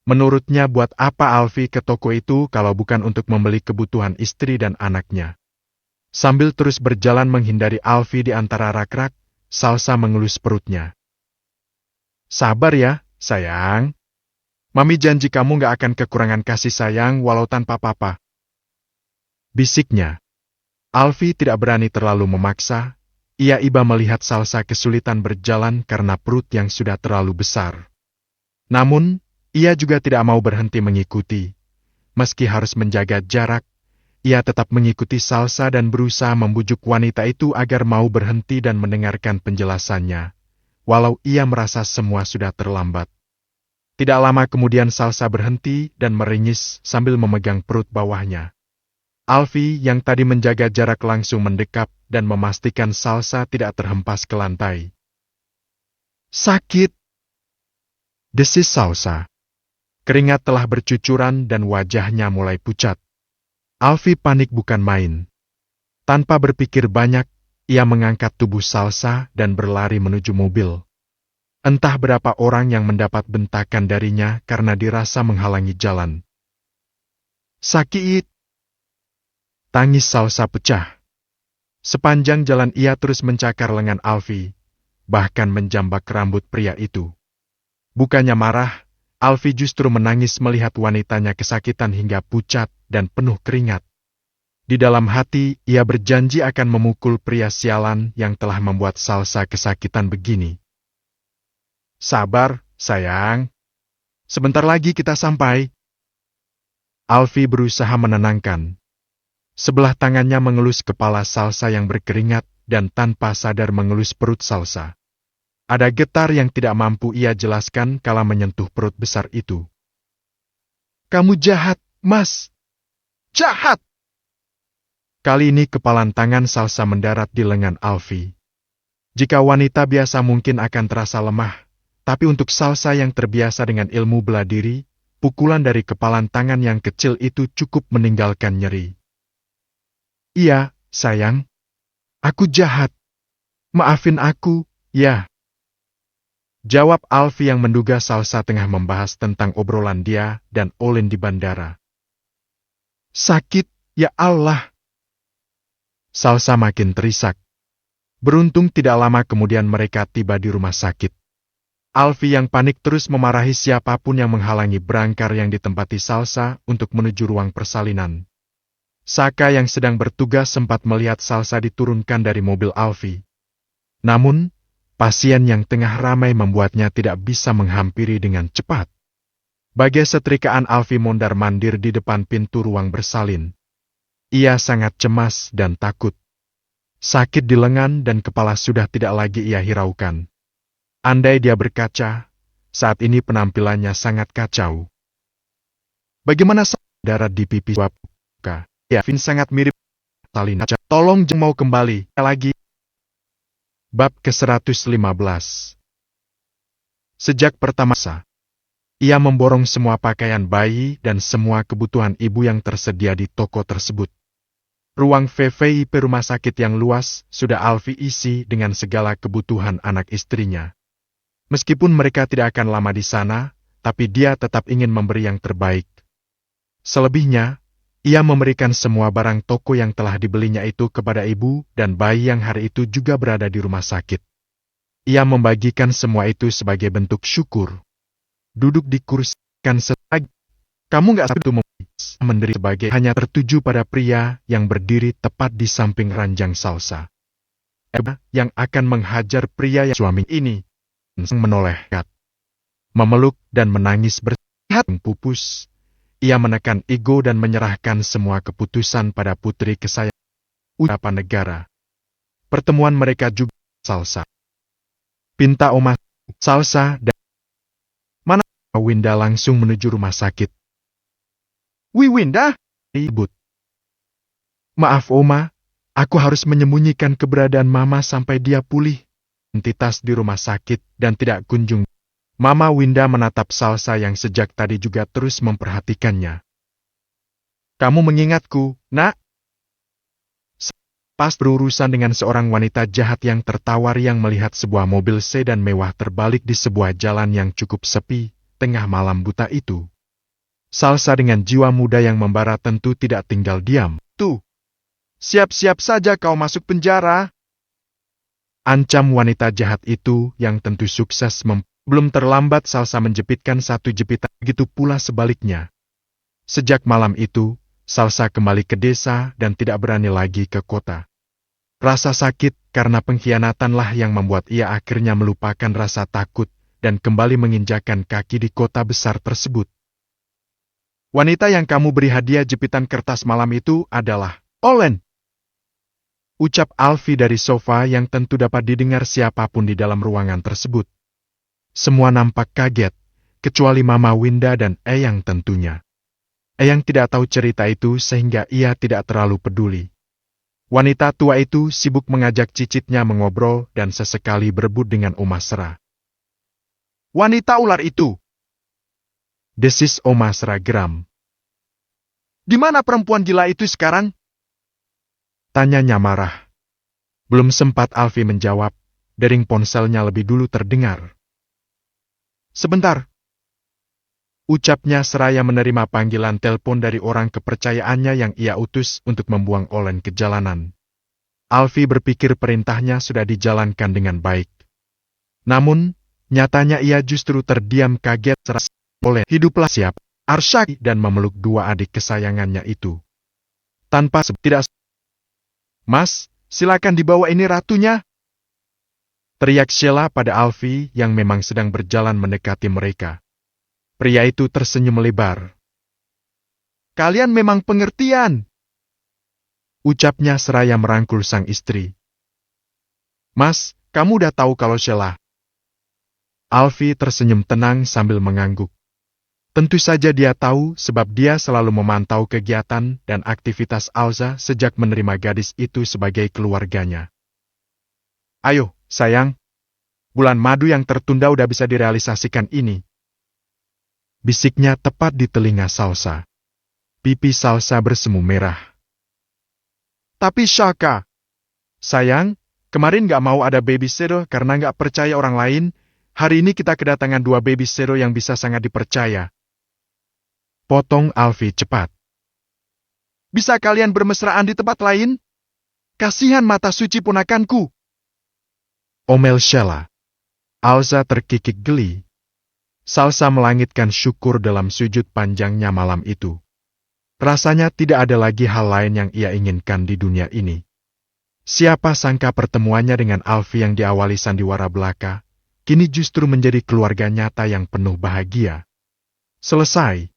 Menurutnya buat apa Alfie ke toko itu kalau bukan untuk membeli kebutuhan istri dan anaknya. Sambil terus berjalan menghindari Alfie di antara rak-rak, Salsa mengelus perutnya. Sabar ya, sayang. Mami janji kamu gak akan kekurangan kasih sayang walau tanpa papa. Bisiknya. Alfie tidak berani terlalu memaksa. Ia iba melihat Salsa kesulitan berjalan karena perut yang sudah terlalu besar. Namun, ia juga tidak mau berhenti mengikuti. Meski harus menjaga jarak, ia tetap mengikuti Salsa dan berusaha membujuk wanita itu agar mau berhenti dan mendengarkan penjelasannya, walau ia merasa semua sudah terlambat. Tidak lama kemudian Salsa berhenti dan meringis sambil memegang perut bawahnya. Alfie yang tadi menjaga jarak langsung mendekap dan memastikan Salsa tidak terhempas ke lantai. Sakit! Desis Salsa. Keringat telah bercucuran dan wajahnya mulai pucat. Alfie panik bukan main. Tanpa berpikir banyak, ia mengangkat tubuh Salsa dan berlari menuju mobil. Entah berapa orang yang mendapat bentakan darinya karena dirasa menghalangi jalan. Sakit! Tangis Salsa pecah. Sepanjang jalan ia terus mencakar lengan Alfie, bahkan menjambak rambut pria itu. Bukannya marah, Alfie justru menangis melihat wanitanya kesakitan hingga pucat dan penuh keringat. Di dalam hati, ia berjanji akan memukul pria sialan yang telah membuat Salsa kesakitan begini. Sabar, sayang. Sebentar lagi kita sampai. Alfie berusaha menenangkan. Sebelah tangannya mengelus kepala Salsa yang berkeringat dan tanpa sadar mengelus perut Salsa. Ada getar yang tidak mampu ia jelaskan kala menyentuh perut besar itu. Kamu jahat, Mas! Jahat! Kali ini kepalan tangan Salsa mendarat di lengan Alfie. Jika wanita biasa mungkin akan terasa lemah, tapi untuk Salsa yang terbiasa dengan ilmu bela diri, pukulan dari kepalan tangan yang kecil itu cukup meninggalkan nyeri. Iya, sayang. Aku jahat. Maafin aku, ya. Jawab Alfie yang menduga Salsa tengah membahas tentang obrolan dia dan Olen di bandara. Sakit, ya Allah. Salsa makin terisak. Beruntung tidak lama kemudian mereka tiba di rumah sakit. Alfie yang panik terus memarahi siapapun yang menghalangi berangkar yang ditempati Salsa untuk menuju ruang persalinan. Saka yang sedang bertugas sempat melihat Salsa diturunkan dari mobil Alfie. Namun, pasien yang tengah ramai membuatnya tidak bisa menghampiri dengan cepat. Bagai setrikaan Alfie mondar-mandir di depan pintu ruang bersalin. Ia sangat cemas dan takut. Sakit di lengan dan kepala sudah tidak lagi ia hiraukan. Andai dia berkaca, saat ini penampilannya sangat kacau. Bagaimana darah di pipi Wapka? Ya, Vin sangat mirip Salina. Tolong mau kembali lagi. Bab ke-115. Sejak pertama ia memborong semua pakaian bayi dan semua kebutuhan ibu yang tersedia di toko tersebut. Ruang VVIP rumah sakit yang luas sudah Alfie isi dengan segala kebutuhan anak istrinya. Meskipun mereka tidak akan lama di sana, tapi dia tetap ingin memberi yang terbaik. Selebihnya, ia memberikan semua barang toko yang telah dibelinya itu kepada ibu dan bayi yang hari itu juga berada di rumah sakit. Ia membagikan semua itu sebagai bentuk syukur. Duduk di kursi kan selagi. Kamu nggak satu menderita sebagai hanya tertuju pada pria yang berdiri tepat di samping ranjang Salsa. Yang akan menghajar pria yang suami ini. Menoleh, memeluk dan menangis berhati pupus. Ia menekan ego dan menyerahkan semua keputusan pada putri kesayangan ucapan negara. Pertemuan mereka juga Salsa. Pinta Oma Salsa dan mana Winda langsung menuju rumah sakit. Winda, ribut. Maaf Oma, aku harus menyembunyikan keberadaan Mama sampai dia pulih. Entitas di rumah sakit dan tidak kunjung. Mama Winda menatap Salsa yang sejak tadi juga terus memperhatikannya. Kamu mengingatku, nak? Pas berurusan dengan seorang wanita jahat yang tertawar yang melihat sebuah mobil sedan mewah terbalik di sebuah jalan yang cukup sepi, tengah malam buta itu. Salsa dengan jiwa muda yang membara tentu tidak tinggal diam. Tuh, siap-siap saja kau masuk penjara. Ancam wanita jahat itu yang tentu sukses belum terlambat Salsa menjepitkan satu jepitan, begitu pula sebaliknya. Sejak malam itu, Salsa kembali ke desa dan tidak berani lagi ke kota. Rasa sakit karena pengkhianatanlah yang membuat ia akhirnya melupakan rasa takut dan kembali menginjakan kaki di kota besar tersebut. Wanita yang kamu beri hadiah jepitan kertas malam itu adalah Olen. Ucap Alfie dari sofa yang tentu dapat didengar siapapun di dalam ruangan tersebut. Semua nampak kaget, kecuali Mama Winda dan Eyang tentunya. Eyang tidak tahu cerita itu sehingga ia tidak terlalu peduli. Wanita tua itu sibuk mengajak cicitnya mengobrol dan sesekali berebut dengan Oma Sera. Wanita ular itu! Desis Oma Sera geram. Di mana perempuan gila itu sekarang? Tanyanya marah. Belum sempat Alfie menjawab, dering ponselnya lebih dulu terdengar. Sebentar. Ucapnya seraya menerima panggilan telepon dari orang kepercayaannya yang ia utus untuk membuang Olen ke jalanan. Alfie berpikir perintahnya sudah dijalankan dengan baik. Namun, nyatanya ia justru terdiam kaget serasa Olen hiduplah siap, Arsyaki dan memeluk dua adik kesayangannya itu. Tanpa tidak. Mas, silakan dibawa ini ratunya. Teriak Sheila pada Alfie yang memang sedang berjalan mendekati mereka. Pria itu tersenyum lebar. Kalian memang pengertian. Ucapnya seraya merangkul sang istri. Mas, kamu udah tahu kalau Sheila. Alfie tersenyum tenang sambil mengangguk. Tentu saja dia tahu sebab dia selalu memantau kegiatan dan aktivitas Alza sejak menerima gadis itu sebagai keluarganya. Ayo, sayang. Bulan madu yang tertunda udah bisa direalisasikan ini. Bisiknya tepat di telinga Salsa. Pipi Salsa bersemu merah. Tapi Shaka, sayang, kemarin gak mau ada babysitter karena gak percaya orang lain. Hari ini kita kedatangan dua babysitter yang bisa sangat dipercaya. Potong Alfie cepat. Bisa kalian bermesraan di tempat lain? Kasihan mata suci ponakanku. Omel Sheila. Alza terkikik geli. Salsa melangitkan syukur dalam sujud panjangnya malam itu. Rasanya tidak ada lagi hal lain yang ia inginkan di dunia ini. Siapa sangka pertemuannya dengan Alfi yang diawali sandiwara belaka, kini justru menjadi keluarga nyata yang penuh bahagia. Selesai.